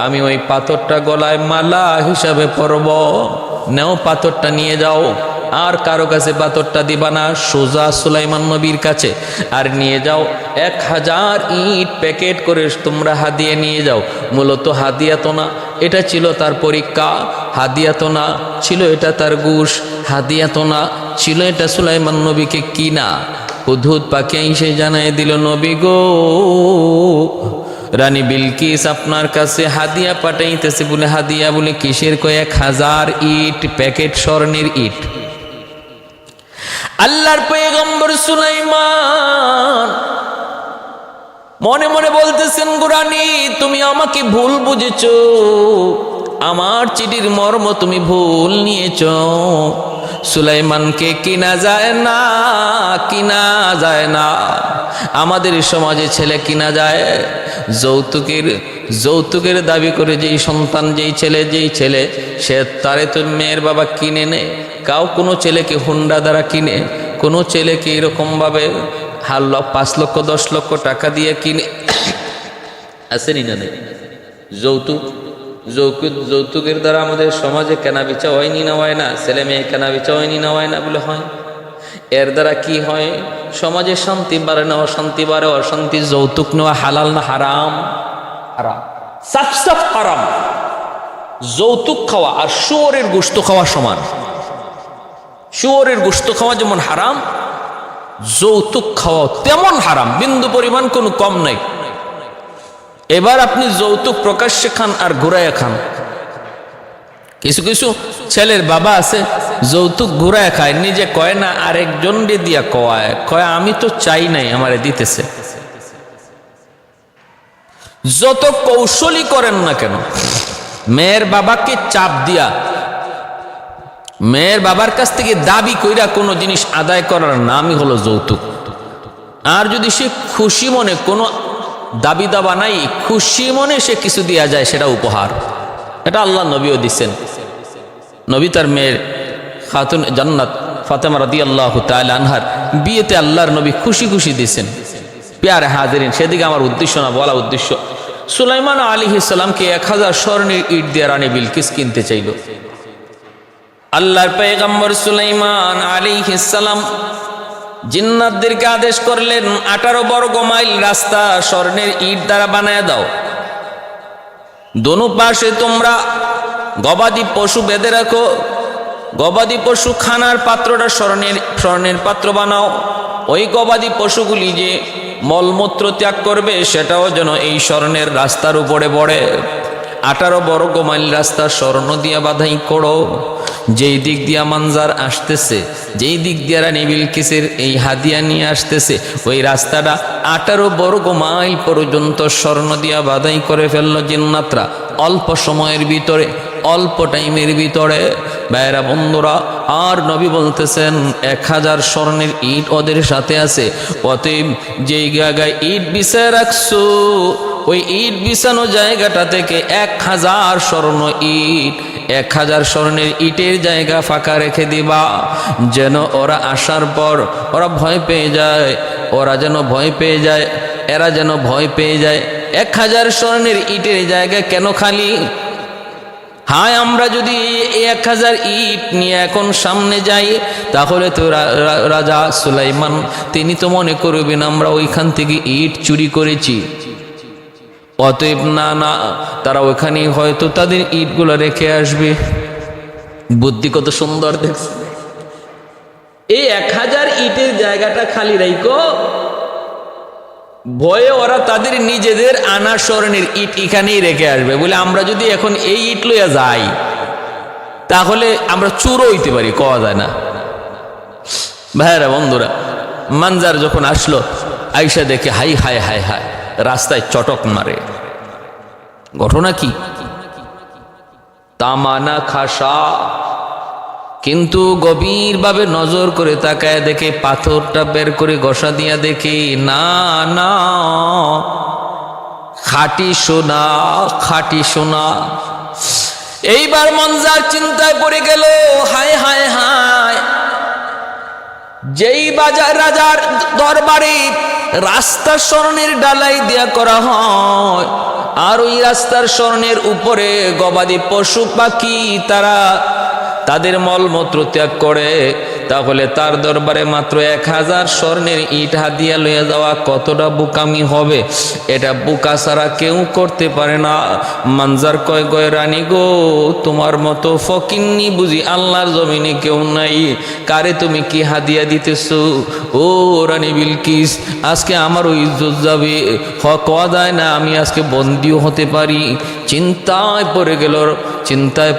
আমি ওই পাথরটা গলায় মালা হিসাবে পরব। নেও পাথরটা নিয়ে যাও, আর কারো কাছে পাথরটা দিবা না, সোজা সুলাইমান নবীর কাছে। আর নিয়ে যাও 1000 ইট প্যাকেট করে তোমরা হাদিয়া নিয়ে যাও। মূলত হাদিয়া তো না, এটা ছিল তার পরীক্ষা। হাদিয়া তো না, ছিল এটা তার ঘুষ। হাদিয়া তো না, ছিল এটা সুলাইমান নবীকে কিনা। হুদহুদ পাখি এসে জানাই দিল, নবী গো, রানী বিলকিস আপনার কাছে হাদিয়া পাঠাইতেছে। বলে হাদিয়া বলে কিসের? কয় 1000 ইট প্যাকেট, স্বর্ণের ইট। আল্লাহর পয়গম্বর সুলাইমান মনে মনে বলতেছেন, গোরানি তুমি আমাকে ভুল বুঝেছ, আমার চিঠির মর্ম তুমি ভুল নিয়েছ। সুলাইমানকে কিনা যায় না, কিনা যায় না। আমাদের সমাজে ছেলে কিনা যায়, যৌতুকের দাবি করে যেই সন্তান, যেই ছেলে সে তারে তো মেয়ের বাবা কিনে নেয়। কোনো ছেলেকে হুন্ডা দ্বারা কিনে, কোনো ছেলেকে এরকমভাবে 5 লক্ষ 10 লক্ষ টাকা দিয়ে কিনে। আসেনি না? নেই যৌতুকের দ্বারা আমাদের সমাজে কেনা বেচা হয়নি না হয় না, ছেলে মেয়ে কেনা বেচা হয়নি না হয় না বলে হয়। এর দ্বারা কি হয়? সমাজে শান্তি বাড়ে না অশান্তি বাড়ে। অশান্তি। যৌতুক নেওয়া হালাল না হারাম? হারাম, সাফ হারাম। যৌতুক খাওয়া আর শুয়োরের গোশত খাওয়া সমান। শুয়োরের গোশত খাওয়া যেমন হারাম, যৌতুক খাওয়া তেমন হারাম, বিন্দু পরিমাণ কোনো কম নাই। এবার আপনি যৌতুক প্রকাশ্যে খান আর ঘুরাইয়া খান। কিছু কিছু ছেলের বাবা আছে যৌতুক ঘুরায় খায়, নিজে কয় না, আরেকজন দিয়া কয় আমি তো চাই নাই, আমারে দিতেছে। যত কৌশলী করেন না কেন, মেয়ের বাবাকে চাপ দিয়া, মেয়ের বাবার কাছ থেকে দাবি কইরা কোনো জিনিস আদায় করার নামই হলো যৌতুক। আর যদি সে খুশি মনে, কোনো দাবি দাবা নাই, খুশি মনে সে কিছু দেয়া যায়, সেটা উপহার। এটা আল্লাহ নবীও দিচ্ছেন। নবী তার মেয়ের খাতুন জান্নাত ফাতেমা রাদিয়াল্লাহু তাআলা আনহার বিয়েতে আল্লাহর নবী খুশি খুশি দিয়েছেন। প্যারে হাজিরিন, সেদিকে আমার উদ্দেশ্য না, বলা উদ্দেশ্য, সুলাইমান আলাইহিস সালামকে 1000 স্বর্ণের ইট দিয়ে রানী বিলকিস কিনতে চাইল। আল্লাহর পয়গম্বর সুলাইমান আলাইহিস সালাম জিন্নাতদেরকে আদেশ করলেন, 18 বর্গ মাইল রাস্তা স্বর্ণের ইট দ্বারা বানায় দাও। দোনো পাশে তোমরা গবাদি পশু বেঁধে রাখো। গবাদি পশু খানার পাত্রটা স্বর্ণের পাত্র বানাও। ওই গবাদি পশুগুলি যে মলমূত্র ত্যাগ করবে সেটাও যেন এই স্বর্ণের রাস্তার উপরে পড়ে। 18 বর্গ মাইল রাস্তা স্বর্ণ দিয়া বাধাই করো। যেই দিক দিয়া মানজার আসতেছে, যেই দিক দিয়া রানী বিলকিসের এই হাদিয়া নিয়ে আসতেছে, ওই রাস্তাটা 18 বর্গ মাইল পর্যন্ত স্বর্ণ দিয়া বাধাই করে ফেললো জিন্নাতরা অল্প সময়ের ভিতরে, অল্প টাইমের ভিতরে। ভাইরা বন্ধুরা, আর নবী বলতেছেন 1000 স্বর্ণের ইট ওদের সাথে আছে। অতএব যেই জায়গায় ইট বিছায় রাখছো, ওই ইট বিছানো জায়গাটা থেকে 1000 স্বর্ণ ইট, 1000 স্বর্ণের ইটের জায়গা ফাঁকা রেখে দিবা, যেন ওরা আসার পর ওরা ভয় পেয়ে যায়, ওরা যেন ভয় পেয়ে যায়, এরা যেন ভয় পেয়ে যায়। 1000 স্বর্ণের ইটের জায়গা কেন খালি? হায়, আমরা যদি 1000 ইট নিয়ে এখন সামনে যাই, তাহলে তো রাজা সুলাইমান তিনি তো মনে করবেন আমরা ওইখান থেকে ইট চুরি করেছি। অতএব না, তারা ওইখানেই হয়তো তাদের ইটগুলো রেখে আসবে। বুদ্ধি কত সুন্দর দেখছে। এই 1000 ইটের জায়গাটা খালি রাইখো, ভয়ে ওরা তাদের নিজেদের আনা স্বর্ণের ইট এখানেই রেখে আসবে। বলে আমরা যদি এখন এই ইট লইয়া যাই, তাহলে আমরা চুরও হইতে পারি, কওয়া যায় না। ভাইরা বন্ধুরা, মানজার যখন আসলো, আইসা দেখে হাই হায় হায় হায়, রাস্তায় চটক মারে। ঘটনা কি? তামানা খাসা। কিন্তু গভীরভাবে নজর করে তাকায় দেখে, পাথরটা বের করে ঘষা দিয়া দেখে, না, খাঁটি সোনা, খাঁটি সোনা। এইবার মনজার চিন্তায় পড়ে গেল, হায় হায় হায়, যেই বাজার রাজার দরবারে রাস্তার স্বর্ণের ডালাই দেয়া করা হয়, আর ওই রাস্তার স্বর্ণের উপরে গবাদি পশু পাখি তারা তাদের মলমূত্র ত্যাগ করে, তাহলে তার দরবারে মাত্র 1000 স্বর্ণের ইট হাদিয়া লইয়া যাওয়া কতটা বোকামি হবে? এটা বোকা ছাড়া কেউ করতে পারে না। মানজার কয় গয় রানী গো, তোমার মতো ফকিন্নি বুঝি আল্লাহর জমিনে কেউ নাই। কারে তুমি কি হাদিয়া দিতেছো? ও রানী বিলকিস, আজকে আমার ওই ইজ্জত যাবে, হক যায় না, আমি আজকে বন্দিও হতে পারি। চিন্তায়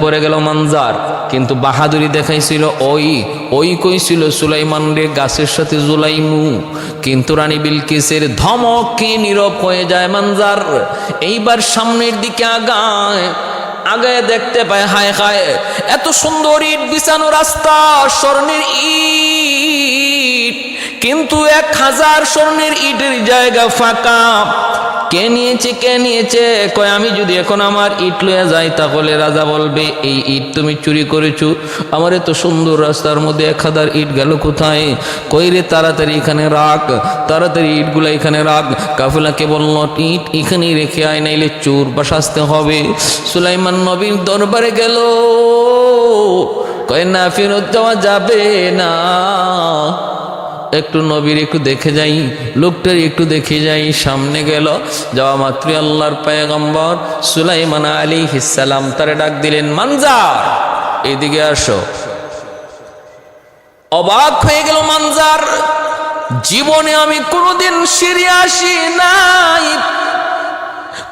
পড়ে গেল মানজার। কিন্তু বাহাদুরি দেখাইছিল ওই কইছিল সুলাইমান রে গাছের সাথে জুলাইমু। কিন্তু রানী বিলকিসের ধমকে নীরব হয়ে যায় মানজার। এইবার সামনের দিকে আগায় দেখতে পায়, হায় হায়, এত সুন্দর ইট বিছানো রাস্তা, স্বর্ণের ইট, কিন্তু 1000 স্বর্ণের ইটের জায়গা ফাঁকা। কে নিয়েছে? কয় আমি যদি এখন আমার ইট লইয়া যাই তাহলে রাজা বলবে এই ইট তুমি চুরি করেছো। আমার এত সুন্দর রাস্তার মধ্যে 1000 ইট গেল কোথায়? কই রে, তাড়াতাড়ি এখানে রাখ, তাড়াতাড়ি ইটগুলা এখানে রাখ। কাফেলাকে বলল ইট এখানেই রেখে আয়, নাইলে চোর বা শাস্তি হবে। সুলাইমান নবীর দরবারে গেল, কয় না, ফেরত যাওয়া যাবে না, একটু নবীর একটু দেখে যাই, লোকটার একটু দেখে যাই। সামনে গেল, যাওয়া মাত্র আল্লাহর পয়গম্বর সুলাইমান আলাইহিস সালাম তারে ডাক দিলেন, মানজার এইদিকে আসো। অবাক হয়ে গেল মানজার, জীবনে আমি কোনোদিন সিঁড়ি আসি নাই,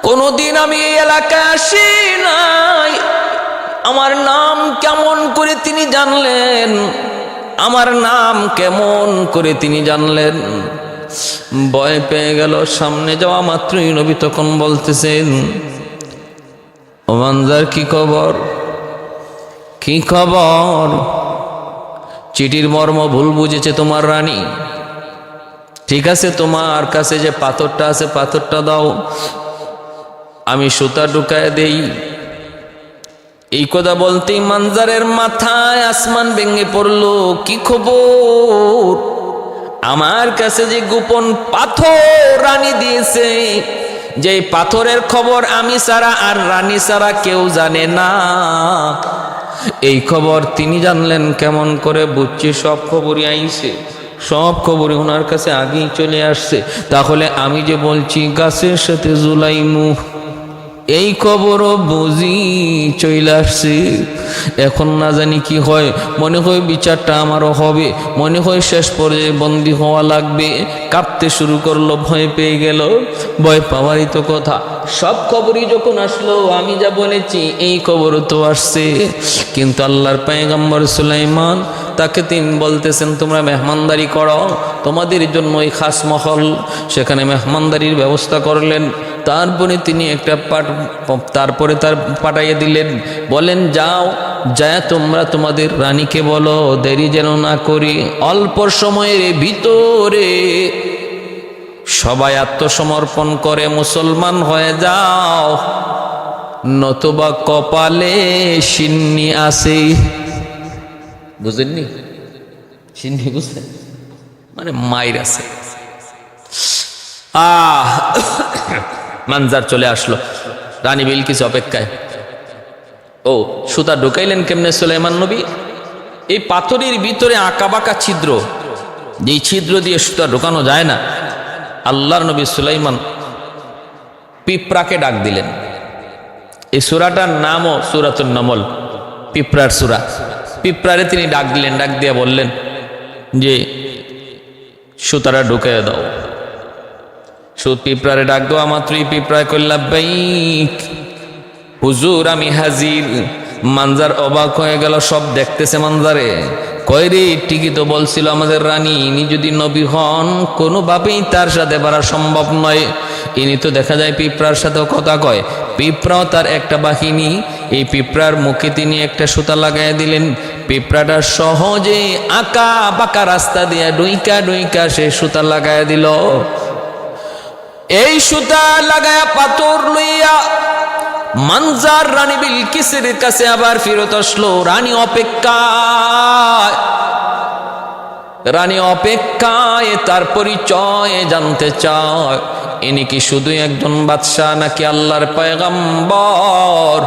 কোনোদিন আমি এই এলাকায় আসি নাই। আমার নাম কেমন করে তিনি জানলেন? আমার নাম কেমন করে তিনি জানলেন? ভয় পেয়ে গেল। সামনে যাওয়া মাত্রই নবী তখন বলতেছেন, ও মানজার, কি খবর? কি খবর? চিঠির মর্ম ভুল বুঝেছে তোমার রানী। ঠিক আছে, তোমার কাছে যে পাথরটা আছে পাথরটা দাও, আমি সুতা ঢুকায় দেই। এই কথা বলতেই মানজারের মাথায় আসমান ভেঙে পড়ল। কি খবর? আমার কাছে যে গোপন পাথর রানী দিয়েছে, যে পাথরের খবর আমি ছাড়া আর রানী ছাড়া কেউ জানে না, এই খবর তিনি জানলেন কেমন করে? বুঝছি সব খবরই আইছে, সব খবরই ওনার কাছে আগেই চলে আসছে। তাহলে আমি যে বলছি গাছের সাথে জুলাইমু, এই খবরও বুঝি চলে আসছে। এখন না জানি কি হয়, মনে হয় বিচারটা আমারও হবে, মনে হয় শেষ পর্যায়ে বন্দী হওয়া লাগবে। কাঁপতে শুরু করলো, ভয় পেয়ে গেল। ভয় পাওয়ারই তো কথা, সব খবরই যখন আসলো আমি যা বলেছি এই খবরও তো আসছে। কিন্তু আল্লাহর পয়গম্বর সুলাইমান, তাকে তিনি বলতেছেন তোমরা মেহমানদারি করো, তোমাদের জন্য এই খাস মহল, সেখানে মেহমানদারির ব্যবস্থা করলেন। তারপরে তিনি তারপরে তার পাঠাইয়ে দিলেন, বলেন যাও, যা তোমরা তোমাদের রানীকে বলো দেরি যেন না করি, অল্প সময়ের ভিতরে সবাই আত্মসমর্পণ করে মুসলমান হয়ে যাও, নতুবা কপালে সিন্নি আছে। বুঝেননি? সিন্নি বুঝলেন মানে মাইর আছে। মানজার চলে আসলো রানী বিলকিস অপেক্ষায়। ও সুতা ঢুকাইলেন কেমনে সুলাইমান নবী? এই পাথরের ভিতরে আঁকা বাঁকা ছিদ্র, যেই ছিদ্র দিয়ে সুতা ঢুকানো যায় না। আল্লাহর নবী সুলাইমান পিঁপড়াকে ডাক দিলেন। এই সূরাটার নামও সূরাতুন নামল, পিঁপড়ার সূরা। পিঁপড়ারে তিনি ডাক দিলেন, ডাক দিয়ে বললেন যে সুতাটা ঢুকাইয়া দাও। পিঁপড়ারে ডাক দেওয়া মাত্রই পিঁপড়ায় কইল লাব্বাইক, হুজুর আমি হাজির। মানজার অবাক হয়ে গেল, সব দেখতেছে মানজারে। কয় রে, ঠিকই তো বলছিল আমাদের রানী, ইনি যদি নবী হন কোনোভাবেই তার সাথে পারা সম্ভব নয়। ইনি তো দেখা যায় পিঁপড়ার সাথেও কথা কয়। পিঁপড়াও তার একটা বাহিনী। এই পিঁপড়ার মুখে তিনি একটা সুতা লাগাই দিলেন। পিঁপড়াটা সহজে আঁকা বাঁকা রাস্তা দিয়ে ডুইকা ডুইকা সে সুতা লাগাই দিল। এই সুতা লাগায়া পাথর লইয়া মানজার রানী বিলকিসের কাছে আবার ফেরত আসলো। রানী অপেক্ষায়, রানী অপেক্ষায় তার পরিচয় জানতে চায়, ইনি কি শুধু একজন বাদশাহ নাকি আল্লাহর পয়গম্বর?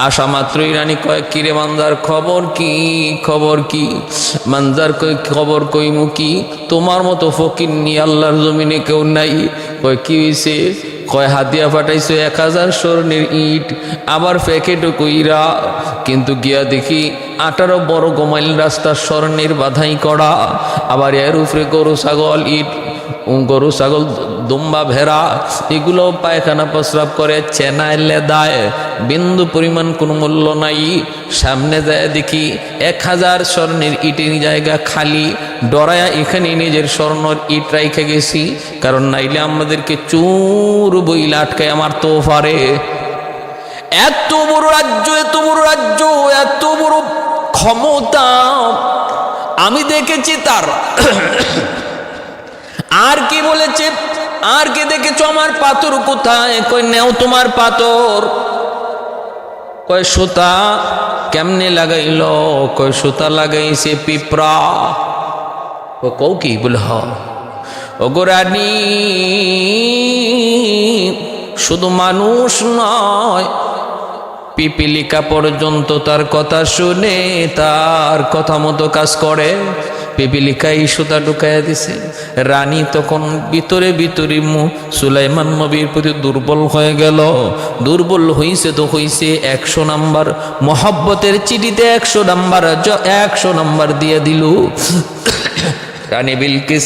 আসা মাত্রই রানী কয়, কিরে মানজার, খবর কি? খবর কি? মানজার কই, খবর কইমু কি, তোমার মতো ফকির নিয়ে আল্লাহর জমিনে কেউ নাই। কয় কি হইছে? কয় হাতিয়া ফাটাইছো 1000 স্বর্ণের ইট, আবার প্যাকেটও কইরা, কিন্তু গিয়া দেখি 18 বড় গোমাইল রাস্তা স্বর্ণের বাধাই করা, আবার এর উপরে গরু ছাগল ইট, গরু ছাগল দুম্বা ভেড়া এগুলো পায়খানা প্রস্রাব করে, চেনায় লেদায়, বিন্দু পরিমাণ কোনো মূল্য নাই। সামনে যায় দেখি 1000 স্বর্ণের ইটের জায়গা খালি, ডরায়া এখানে নিজের স্বর্ণের ইট রাইখে গেছি, কারণ নাইলে আমাদেরকে চোর বইলা আটকায় আমার তো পারে। এত বড় রাজ্য, এত বড় রাজ্য, এত বড় ক্ষমতা আমি দেখেছি তার। আর কি বলেছে? আর কি দেখেছো? আমার পাথর কোথায়? কই নেও তোমার পাথর। কয় সুতা কেমনে লাগাইল? কয় সুতা লাগাইছে পিঁপড়া। কও কি? বলে হ। ওগো রানী, শুধু মানুষ নয়, পিপিলিকা পর্যন্ত তার কথা শুনে তার কথা মতো কাজ করে। পিপিলিকাই সুতা ঢুকাইয়া দিছে। রানী তখন ভিতরে ভিতরে সুলাইমান নবীর প্রতি দুর্বল হয়ে গেল। দুর্বল হইছে তো হইছে, 100 নাম্বার মহব্বতের চিঠিতে 100 নাম্বার 100 নাম্বার দিয়ে দিল। রানী বিলকিস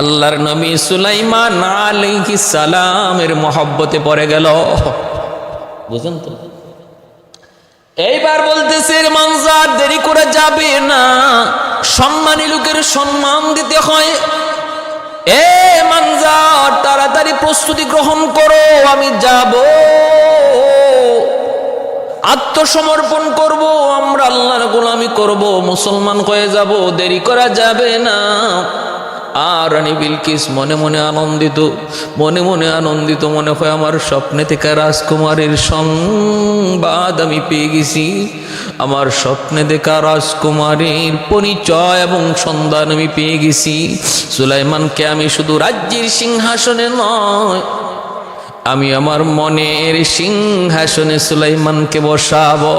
আল্লাহর নবী সুলাইমান আলাইহিস সালামের মহব্বতে পড়ে গেল। বুঝেন তো? এইবার বলতেছে, মানজার দেরি করে যাবে না, সম্মানী লোকের সম্মান দিতে হয়। এ মানজার, তাড়াতাড়ি প্রস্তুতি গ্রহণ করো, আমি যাব, আত্মসমর্পণ করব, আমরা আল্লাহর গোলামি করব, মুসলমান হয়ে যাব, দেরি করা যাবে না। আর রানী বিলকিস মনে মনে আনন্দিত, মনে মনে আনন্দিত, মনে হয় আমার স্বপ্নে থেকে রাজকুমারীর সংবাদ আমি পেয়ে গেছি, আমার স্বপ্নে দেখা রাজকুমারীর পরিচয় এবং সন্ধান আমি পেয়ে গেছি। সুলাইমানকে আমি শুধু রাজ্যের সিংহাসনে নয়, আমি আমার মনের সিংহাসনে সুলাইমানকে বসাবো।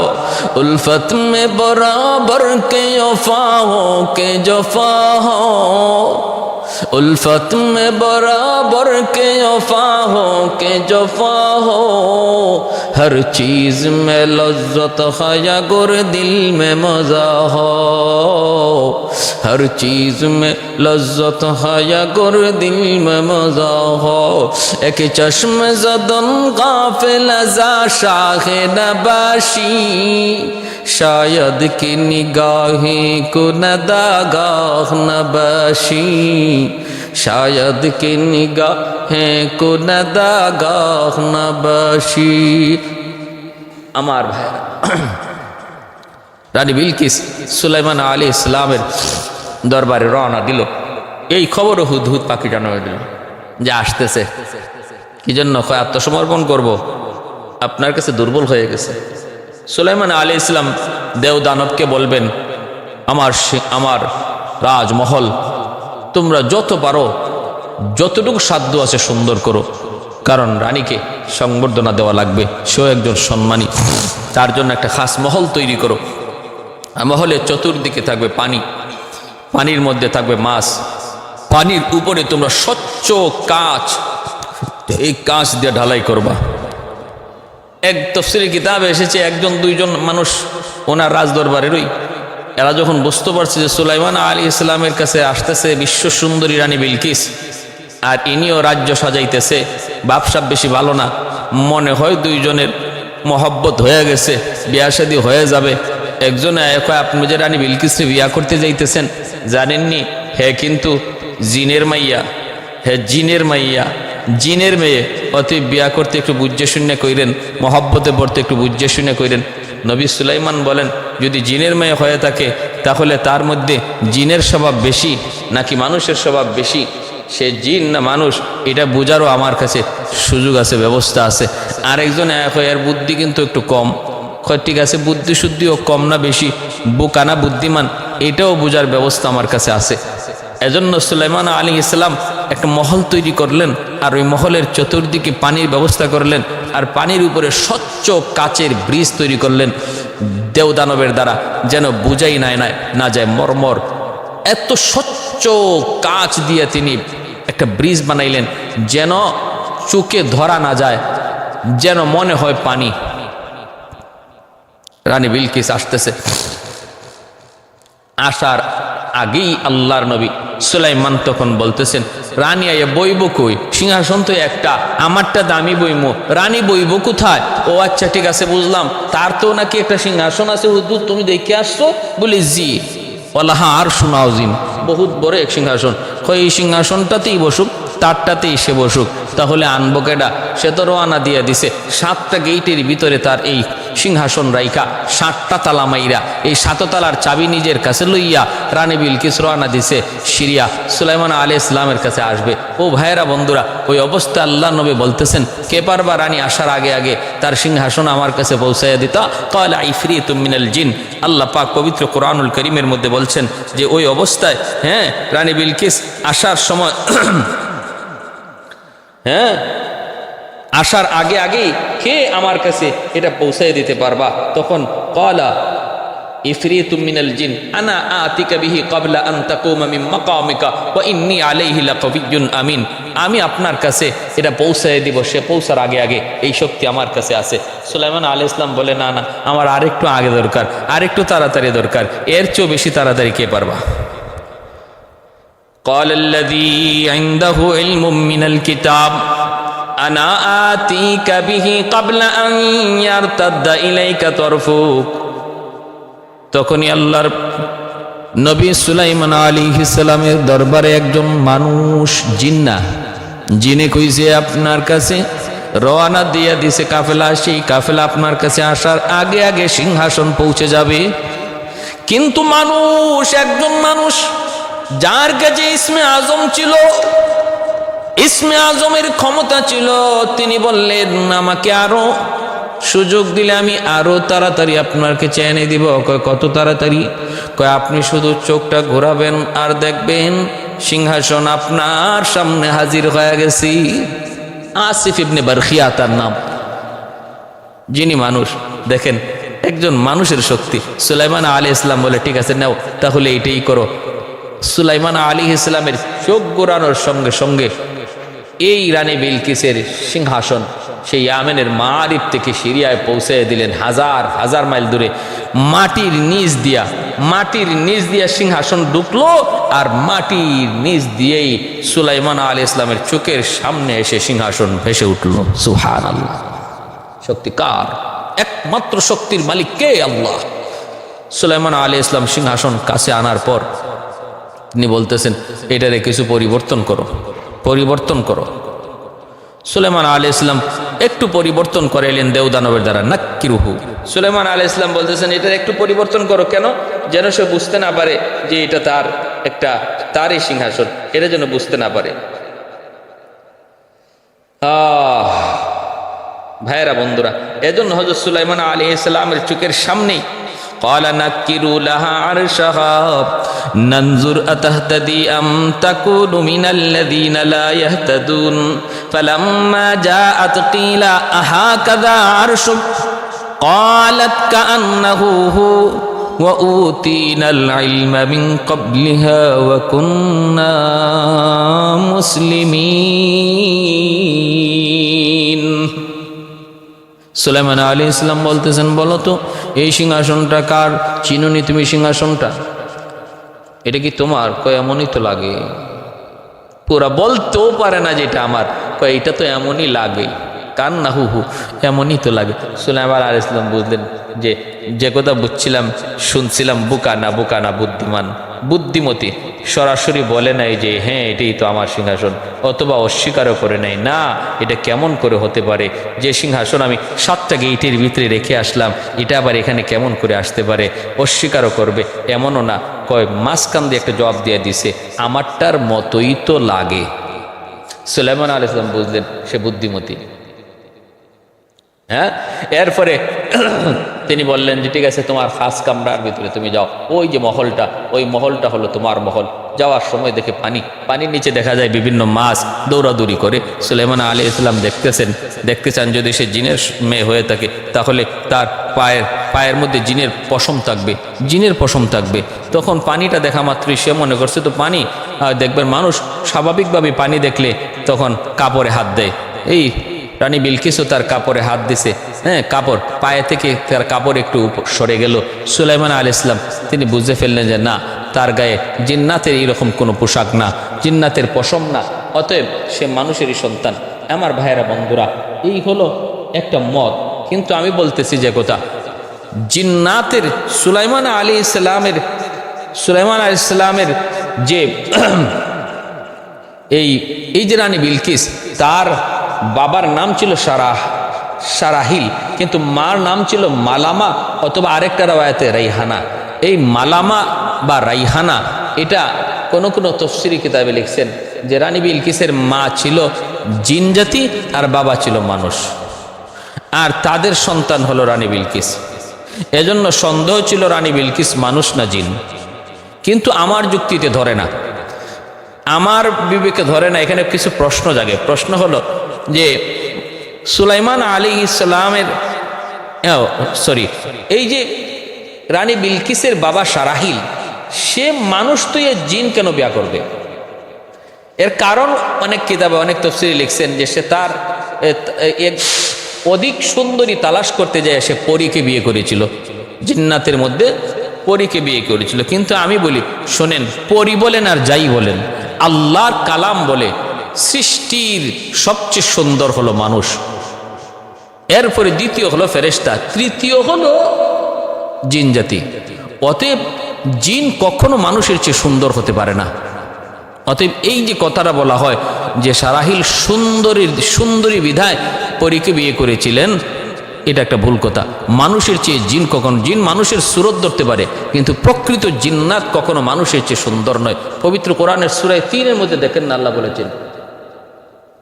উলফত মে বরাবর কে ওফা হো কে জফা হো, उल्फत में बराबर के वफा हो के जफा हो, हर चीज में लज्जत है या गुर दिल में मजा हो, हर चीज में लज्जत है या गुर दिल में मजा हो। एक चश्म ज़दन गाफिल ज़ा शाह नबाशी, शायद की निगाही को नदागाह नबाशी, शायद की निगाहें को नदागाह नबाशी। আমার ভাইরা, রানী বিলকিস সুলাইমান আলাইহিস সালামের দরবারে রওনা দিল। এই খবরও হুদহুদ পাখি জানানো দিল যে আসতেছে। কি জন্য? আত্মসমর্পণ করব, আপনার কাছে দুর্বল হয়ে গেছে। সুলাইমান আলাইহিস সালাম দেও দানবকে বলবেন, আমার রাজমহল তোমরা যত পারো, যতটুকু সাধ্য আছে সুন্দর করো, কারণ রানীকে সংবর্ধনা দেওয়া লাগবে, সেও একজন সম্মানী, তার জন্য একটা খাস মহল তৈরি করো। মহলের চতুর্দিকে থাকবে পানি, পানির মধ্যে থাকবে মাছ, পানির উপরে তোমরা স্বচ্ছ কাঁচ, এই কাঁচ দিয়ে ঢালাই করবা। এক তফসিরের কিতাবে এসেছে, 1-2 মানুষ ওনার রাজদরবারেরই, এরা যখন বুঝতে পারছে যে সুলাইমান আলাইহিস সালামের কাছে আসতেছে বিশ্ব সুন্দরী রানী বিলকিস, আর ইনিও রাজ্য সাজাইতেছে, বাপসাপ বেশি ভালো না, মনে হয় 2 জনের মহব্বত হয়ে গেছে, বিয়া শাদী হয়ে যাবে। একজনে আপনি যে রানী বিলকিসকে বিয়া করতে যাইতেছেন, জানেননি হে কিন্তু জিনের মাইয়া, হে জিনের মাইয়া, জিনের মেয়ে, অতএব বিয়া করতে একটু বুঝে শুনে কইরেন, মহব্বতে পড়তে একটু বুঝে শুনে কইরেন। নবী সুলাইমান বলেন, যদি জিনের মেয়ে হয়ে থাকে তাহলে তার মধ্যে জিনের স্বভাব বেশি নাকি মানুষের স্বভাব বেশি, সে জিন না মানুষ, এটা বোঝারও আমার কাছে সুযোগ আছে, ব্যবস্থা আছে। আর একজন এর বুদ্ধি কিন্তু একটু কম। ঠিক আছে, বুদ্ধি শুদ্ধিও কম না বেশি, বোকা না বুদ্ধিমান, এটাও বোঝার ব্যবস্থা আমার কাছে আছে। এজন্য সুলাইমান আলাইহিস সালাম একটা মহল তৈরি করলেন, আর ওই মহলের চতুর্দিকে পানির ব্যবস্থা করলেন, আর পানির উপরে স্বচ্ছ কাচের ব্রিজ তৈরি করলেন দেওদানবের দ্বারা, যেন বুঝাই না যায় মর্মর। এত স্বচ্ছ কাচ দিয়ে তিনি একটা ব্রিজ বানাইলেন, যেন চোখে ধরা না যায়, যেন মনে হয় পানি। রানী বিলকিস আসতেছে, আসার আগেই আল্লাহর নবী সুলাইমান তখন বলতেছেন, রানী আইয়া বইব কই? সিংহাসন তো একটা, আমারটা দামি বইমো, রানী বইব কোথায়? ও আচ্ছা ঠিক আছে বুঝলাম, তার তো নাকি একটা সিংহাসন আছে, হুজুর তুমি দেখে আসছো? বলি জি। বলা হ্যাঁ, আর শোনাও জিন, বহুত বড় এক সিংহাসন। কই এই সিংহাসনটাতেই বসুক, তারটাতেই সে বসুক। তাহলে আনবো কেডা? সে তো রওনা দিয়ে দিছে 7টা গেইটের ভিতরে তার এই সিংহাসন রাইখা 7টা তালা মাইরা এই 7 তালার চাবি নিজের কাছে লইয়া রানী বিলকিস রওনা দিছে সিরিয়া, সুলাইমান আলাইহিস সালামের কাছে আসবে। ও ভাইয়েরা বন্ধুরা, ওই অবস্থা আল্লাহ নবী বলতেছেন, কে পারবা রানী আসার আগে আগে তার সিংহাসন আমার কাছে পৌঁছাইয়া দিতা? ক্বালা ইফরিতুম মিনাল জিন। আল্লাহ পাক পবিত্র কোরআনুল কারীমের মধ্যে বলছেন যে ওই অবস্থায় রানী বিলকিস আসার সময় আসার আগে আগেই কে আমার কাছে এটা পৌঁছায় দিতে পারবা? তখন ক্বালা ইফরিতুম মিনাল জিন আনা আতিকা বিহি ক্বাবলা আন তাকুমা মিন মাকামিকা ওয়া ইন্নী আলাইহি লাকাবিয়্যুন আমিন। আমি আপনার কাছে এটা পৌঁছায় দিব, সে পৌঁছার আগে আগে, এই শক্তি আমার কাছে আছে। সুলাইমান আলাইহিস সালাম বলে, না না, আমার আরেকটু আগে দরকার, আরেকটু তাড়াতাড়ি দরকার, এর চেয়েও বেশি তাড়াতাড়ি কে পারবা? ক্বালা আল্লাযী ইনদাহু ইলমুম মিনাল কিতাব আনা আতিকা বিহি ক্বাবলা আন ইয়ারতাদ্দা ইলাইকা তরফুক। তখনই আল্লাহর নবী সুলাইমান আলাইহিস সালামের দরবারে একজন মানুষ, জিনে কইছে আপনার কাছে রওনা দিয়ে দিছে কাফেলা, সেই কাফেলা আপনার কাছে আসার আগে আগে সিংহাসন পৌঁছে যাবে। কিন্তু মানুষ, একজন মানুষ যার কাছে ইসমে আজম ছিল, ইসমে আজমের ক্ষমতা ছিল, তিনি বললেন আমাকে আরো সুযোগ দিলে আমি আরো তাড়াতাড়ি আপনার কাছে এনে দিব। কয় কত তাড়াতাড়ি? কয় আপনি শুধু চোখটা ঘোরাবেন আর দেখবেন সিংহাসন আপনার সামনে হাজির হয়ে গেছি। আসিফ ইবনে বারখিয়া তার নাম, যিনি মানুষ। দেখেন একজন মানুষের শক্তি। সুলাইমান আলাইহিস সালাম বলে ঠিক আছে নাও, তাহলে এটাই করো। সুলাইমান আলাইহিস সালামের চোখ ঘোরানোর সঙ্গে সঙ্গে এই রানী বিলকিসের সিংহাসন সেই ইয়ামেনের মারিব থেকে সিরিয়ায় পৌঁছে দিলেন, হাজার হাজার মাইল দূরে। মাটির নিচ দিয়া সিংহাসন ঢুকলো, আর মাটির নিচ দিয়েই সুলাইমান আলাইহিস সালামের চোখের সামনে এসে সিংহাসন ভেসে উঠল। সুবহানাল্লাহ। শক্তি কার? একমাত্র শক্তির মালিক কে? আল্লাহ। সুলাইমান আলাইহিস সালাম সিংহাসন কাছে আনার পর তিনি বলতেছেন, এটারে কিছু পরিবর্তন করো। সুলাইমান আলাইহিস সালাম একটু পরিবর্তন করাইলেন দেওদানবের দ্বারা, নাক্কিরুহু। সুলাইমান আলাইহিস সালাম বলতেছেন, এটার একটু পরিবর্তন করো। কেন? যেন সে বুঝতে না পারে যে এটা তারই সিংহাসন, এটা যেন বুঝতে না পারে। ভাইয়েরা বন্ধুরা, এজন্য হযরত সুলাইমান আলাইহিস সালামের চোখের সামনেই قال نكروا لها عرشها ننظر أتهتدي أم تكون من الذين لا يهتدون فلما جاءت قيل أهكذا عرشك قالت كأنه هو وأوتينا العلم من قبلها وكنا مسلمين। সুলাইমান আলাইহিস সালাম বলতেছেন, বলো তো এই সিংহাসনটা কার? চিনুনি তুমি সিংহাসনটা? এটা কি তোমার? কয় এমনই তো লাগে। পুরা বলতেও পারে না যে এটা আমার। কয় এটা তো এমনই লাগে, কান না হু এমনই তো লাগে। সুলাইমান আলাইহিস সালাম বুঝলেন যে কথা বুঝছিলাম, শুনছিলাম, বোকা না বুদ্ধিমতী সরাসরি বলে নাই যে হ্যাঁ এটাই তো আমার সিংহাসন, অথবা অস্বীকারও করে নাই, না এটা কেমন করে হতে পারে? যে সিংহাসন আমি 7টা গেইটের ভিতরে রেখে আসলাম, এটা আবার এখানে কেমন করে আসতে পারে? অস্বীকারও করবে এমনও না। কয় মাঝখান দিয়ে একটা জবাব দিয়ে দিছে, আমারটার মতোই তো লাগে। সুলাইমান আলাইহিস সালাম বুঝলেন সে বুদ্ধিমতী। এরপরে তিনি বললেন যে ঠিক আছে, তোমার খাস কামরার ভিতরে তুমি যাও, ওই যে মহলটা, ওই মহলটা হলো তোমার মহল। যাওয়ার সময় দেখে পানির নিচে দেখা যায় বিভিন্ন মাছ দৌড়াদৌড়ি করে। সুলাইমান আলাইহিস সালাম দেখতে চান যদি সে জিনের মেয়ে হয়ে থাকে তাহলে তার পায়ের মধ্যে জিনের পশম থাকবে। তখন পানিটা দেখা মাত্রই সে মনে করছে তো পানি, দেখবেন মানুষ স্বাভাবিকভাবে পানি দেখলে তখন কাপড়ে হাত দেয়। এই রানী বিলকিসও তার কাপড়ে হাত দিছে, হ্যাঁ, কাপড় পায়ে থেকে তার কাপড় একটু সরে গেল। সুলাইমান আলাইহিস সালাম তিনি বুঝে ফেললেন যে না, তার গায়ে জিন্নাতের এইরকম কোনো পোশাক না, জিন্নাতের পশম না, অতএব সে মানুষেরই সন্তান। আমার ভাইয়েরা বন্ধুরা, এই হলো একটা মত। কিন্তু আমি বলতেছি যে কথা, জিন্নাতের সুলাইমান আলাইহিস সালামের যে এই যে রানী বিলকিস, তার বাবার নাম ছিল সারাহিল, কিন্তু মার নাম ছিল মালামা, অথবা আরেকটা রাওয়ায়াতে রাইহানা। এই মালামা বা রাইহানা, এটা কোন তফসিরি কিতাবে লিখছেন যে রানী বিলকিসের মা ছিল জিন জাতি আর বাবা ছিল মানুষ, আর তাদের সন্তান হলো রানী বিলকিস। এজন্য সন্দেহ ছিল রানী বিলকিস মানুষ না জিন। কিন্তু আমার যুক্তিতে ধরে না, আমার বিবেকে ধরে না। এখানে কিছু প্রশ্ন জাগে। প্রশ্ন হলো যে সুলাইমান আলাইহিস সালামের এই যে রানী বিলকিসের বাবা সারাহিল, সে মানুষ তো এ জিন কেন বিয়া করবে? এর কারণ অনেক কিতাবে অনেক তফসিরে লিখছেন যে সে তার অধিক সুন্দরী তালাশ করতে যায় সে পরীকে বিয়ে করেছিল, জিন্নাতের মধ্যে পরীকে বিয়ে করেছিল। কিন্তু আমি বলি শোনেন, পরী বলেন আর যাই বলেন, আল্লাহর কালাম বলে সৃষ্টির সবচেয়ে সুন্দর হলো মানুষ, এরপরে দ্বিতীয় হলো ফেরেশতা, তৃতীয় হলো জিন জাতি। অতএব জিন কখনো মানুষের চেয়ে সুন্দর হতে পারে না। অতএব এই যে কথাটা বলা হয় যে সারাহিল সুন্দরী বিধায় পরীকে বিয়ে করেছিলেন, এটা একটা ভুল কথা। মানুষের চেয়ে জিন জিন মানুষের সুরত ধরতে পারে, কিন্তু প্রকৃত জিন্নাত কখনো মানুষের চেয়ে সুন্দর নয়। পবিত্র কোরআনের সূরা 3-এর মধ্যে দেখেন না, আল্লাহ বলেছেন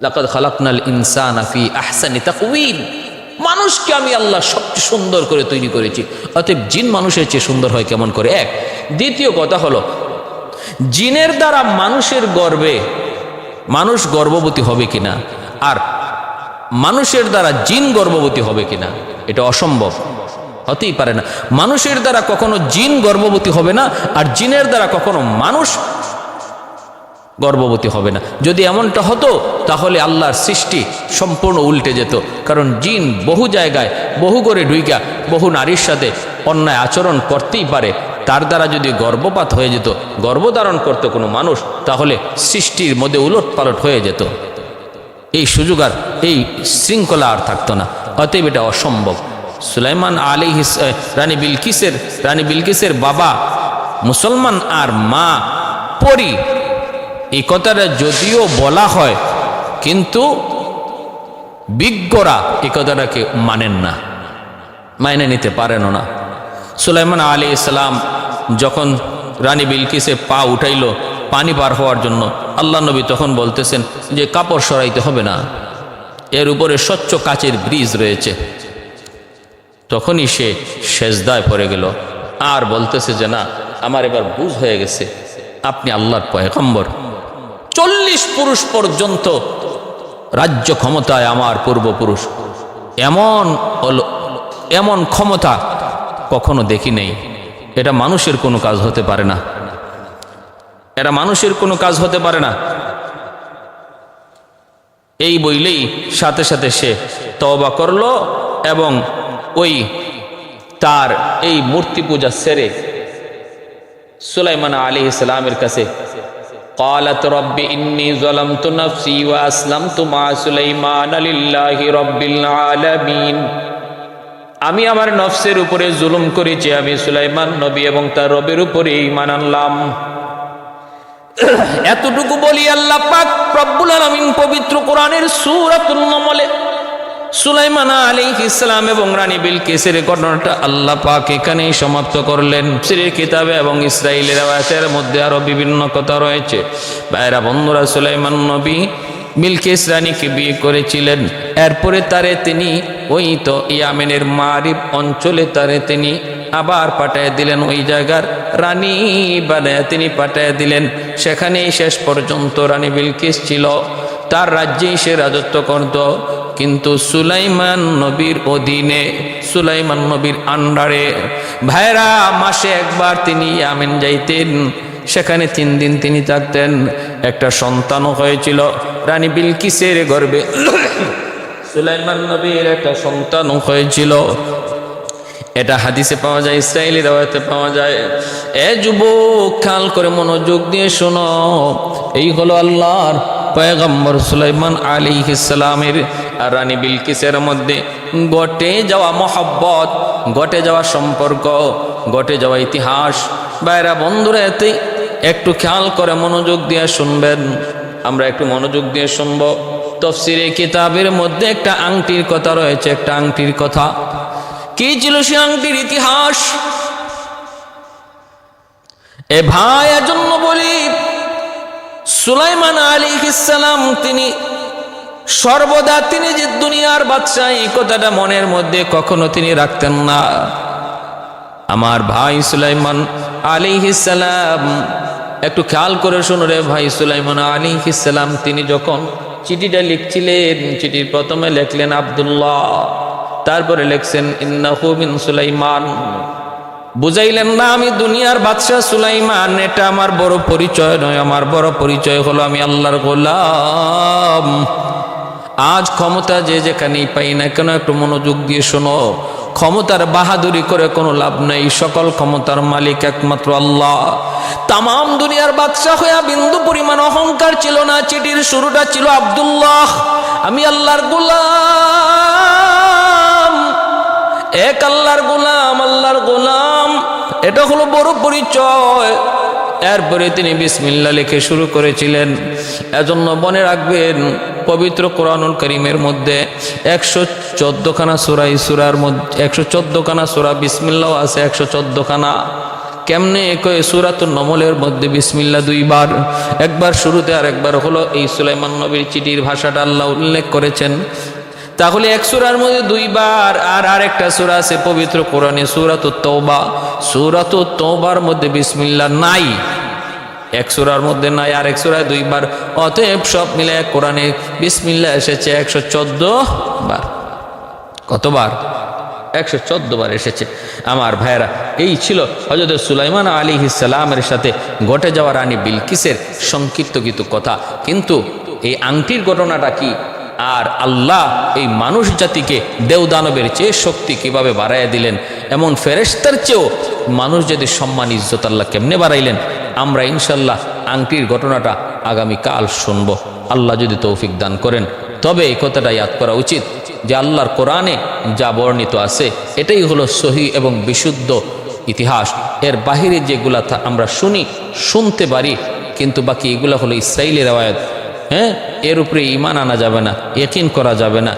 লাকাদ খালাকনাল ইনসানা ফি আহসানি তাকওয়িম, মানুষকে আমি আল্লাহ সবচেয়ে সুন্দর করে তৈরি করেছি। অতএব জিন মানুষের চেয়ে সুন্দর হয় কেমন করে? এক। দ্বিতীয় কথা হলো, জিনের দ্বারা মানুষের গর্ভে মানুষ গর্ভবতী হবে কিনা, আর মানুষের দ্বারা জিন গর্ভবতী হবে কিনা, এটা অসম্ভব, হতেই পারে না। মানুষের দ্বারা কখনো জিন গর্ভবতী হবে না, আর জিনের দ্বারা কখনো মানুষ গর্ভবতী হবে না। যদি এমনটা হতো তাহলে আল্লাহর সৃষ্টি সম্পূর্ণ উল্টে যেত। কারণ জিন বহু জায়গায় বহু করে ঢুইকা বহু নারীর সাথে অন্যায় আচরণ করতেই পারে। তার দ্বারা যদি গর্ভপাত হয়ে যেত, গর্ভধারণ করত কোনো মানুষ, তাহলে সৃষ্টির মধ্যে উলট পালট হয়ে যেত, এই সুযোগ আর এই শৃঙ্খলা আর থাকতো না। অতএব এটা অসম্ভব। সুলাইমান আলাইহিস রানী বিলকিসের বাবা মুসলমান আর মা পরী, এই কথাটা যদিও বলা হয়, কিন্তু বিজ্ঞরা এই কথাটাকে মানেন না, মাইনে নিতে পারেন না। সুলাইমান আলাইহিস সালাম যখন রানী বিলকিসের পা উঠাইল পানি পার হওয়ার জন্য, আল্লাহ নবী তখন বলতেছেন যে কাপড় সরাইতে হবে না, এর উপরে স্বচ্ছ কাচের ব্রিজ রয়েছে। তখনই সে সেজদায় পড়ে গেল আর বলতেছে যে না, আমার এবার বুঝ হয়ে গেছে, আপনি আল্লাহর পয়গম্বর। 40 পুরুষ পর্যন্ত রাজ্য ক্ষমতায় আমার পূর্বপুরুষ, এমন ক্ষমতা কখনো দেখি নেই। এটা মানুষের কোনো কাজ হতে পারে না, এটা মানুষের কোনো কাজ হতে পারে না। এই বইলেই সাথে সাথে সে তওবা করলো এবং ওই তার এই মূর্তি পূজা সেরে সুলাইমান আলাইহিস সালামের কাছে قالت رب إني ظلمت نفسي وأسلمت مع سليمان لله رب العالمين, আমি আমার নফসের উপরে জুলুম করেছি, আমি সুলাইমান নবী এবং তার রবের উপরে ঈমান আনলাম। এতটুকু বলি আল্লাহ পাক রব্বুল আলামিন পবিত্র কোরআনের সূরাতুন নামলে সুলাইমান আলাইহিস সালাম এবং রানী বিলকিসের ঘটনাটা আল্লাহ পাক এখানেই সমাপ্ত করলেন। সিরির কিতাবে এবং ইসরাইলের রাওয়ায়াতের মধ্যে আরো বিভিন্ন কথা রয়েছে। ভাইরা বন্ধুরা, সুলাইমান নবী বিলকিস রানীকে বিয়ে করেছিলেন। এরপরে তারে তিনি ওই তো ইয়ামেনের মারিব অঞ্চলে তারে তিনি আবার পাঠায় দিলেন, ওই জায়গার রানী বানায় তিনি পাঠায় দিলেন। সেখানেই শেষ পর্যন্ত রানী বিলকিস ছিল, তার রাজ্যেই সে রাজত্ব করত। কিন্তু সুলাইমান নবীর অধীনে, সুলাইমান নবীর আন্ডারে ভাইরা মাসে একবার তিনি ইয়ামেন যাইতেন, সেখানে 3 দিন তিনি থাকতেন। একটা সন্তানও হয়েছিল রানী বিলকিসের গর্ভে, সুলাইমান নবীর একটা সন্তানও হয়েছিল। এটা হাদিসে পাওয়া যায়, ইসরাইলি রাওয়ায়াতে পাওয়া যায়। এ যুবক, খেয়াল করে মনোযোগ দিয়ে শোনো, এই হলো আল্লাহর পয়গম্বর সুলাইমান আলাইহিস সালামের আর রানী বিলকিসের মধ্যে ঘটে যাওয়া মহব্বত, ঘটে যাওয়া সম্পর্ক, ঘটে যাওয়া ইতিহাস। বাইরা বন্ধুরা, এতে একটু খেয়াল করে মনোযোগ দিয়ে শুনবেন, আমরা একটু মনোযোগ দিয়ে শুনবো। তাফসীরে কিতাবের মধ্যে একটা আংটির কথা রয়েছে, একটা আংটির কথা। কি ছিল সে আংটির ইতিহাস? এ ভাই, এজন্য বলি সুলাইমান আলাইহিস সালাম তিনি সর্বদা তিনি যে দুনিয়ার বাদশা, এই কথাটা মনের মধ্যে কখনো তিনি রাখতেন না। আমার ভাই সুলাইমান আলাইহিস সালাম, একটু খেয়াল করে শুনো রে ভাই, সুলাইমান আলাইহিস সালাম তিনি যখন চিঠিটা লিখছিলেন, চিঠির প্রথমে লিখলেন আব্দুল্লাহ, তারপরে লিখছেন ইন্নাহু মিন সুলাইমান। বুঝাইলেন না আমি দুনিয়ার বাদশাহ সুলাইমান, এটা আমার বড় পরিচয় নয়, আমার বড় পরিচয় হলো আমি আল্লাহর গোলাম। আজ ক্ষমতা যে যেখানেই পাই না কেন, একটু মনোযোগ দিয়ে শোনো, ক্ষমতার বাহাদুরি করে কোনো লাভ নেই, সকল ক্ষমতার মালিক একমাত্র আল্লাহ। তামাম দুনিয়ার বাদশাহ হইয়া বিন্দু পরিমাণ অহংকার ছিল না। চিঠির শুরুটা ছিল আব্দুল্লাহ, আমি আল্লাহর গোলাম, এক আল্লাহর গোলাম, আল্লাহর গোলাম, এটা হলো বড় পরিচয়। এরপরে তিনি বিসমিল্লাহ লিখে শুরু করেছিলেন। এজন্য মনে রাখবেন, পবিত্র কোরআনুল কারীমের মধ্যে 114 খানা সূরা, এই সূরার মধ্যে 114 খানা সূরা বিসমিল্লাহ আছে, 114 খানা। কেমনে কয় সূরাতুন নমলের মধ্যে বিসমিল্লাহ 2 বার, একবার শুরুতে আর একবার হলো এই সুলাইমান নবীর চিঠির ভাষাটা আল্লাহ উল্লেখ করেছেন। তাহলে এক সূরার মধ্যে 2 বার, আর আরেকটা সূরা আছে পবিত্র কোরআনে সূরাতুত তওবা, সূরাতুত তওবার মধ্যে বিসমিল্লাহ নাই, এক সূরার মধ্যে নাই, আর এক সূরায় 2 বার। অতএব সব মিলে কোরআনে বিসমিল্লাহ এসেছে 114 বার। কতবার? 114 বার এসেছে। আমার ভাইরা, এই ছিল হযরত সুলাইমান আলাইহিস সালামের সাথে ঘটে যাওয়া রানী বিলকিসের সংক্ষিপ্ত কিছু কথা। কিন্তু এই আংটির ঘটনাটা কি, আর আল্লাহ এই মানুষ জাতিকে দেবদানবের চেয়ে শক্তি কিভাবে বাড়াইয়া দিলেন, এমন ফেরেশতার চেয়েও মানুষ যদি সম্মান ইজ্জত আল্লাহ কেমনে বাড়াইলেন, আমরা ইনশাল্লাহ আংটির ঘটনাটা আগামীকাল শুনবো, আল্লাহ যদি তৌফিক দান করেন। তবে এই কথাটা ইয়াদ করা উচিত যে আল্লাহর কোরআনে যা বর্ণিত আছে এটাই হলো সহি এবং বিশুদ্ধ ইতিহাস। এর বাহিরে যেগুলা আমরা শুনতে পারি, কিন্তু বাকি এগুলা হলো ইসরাইলি রওয়ায়াত। হ্যাঁ, এর উপরে ঈমান আনা যাবে না, ইয়াকিন করা যাবে না।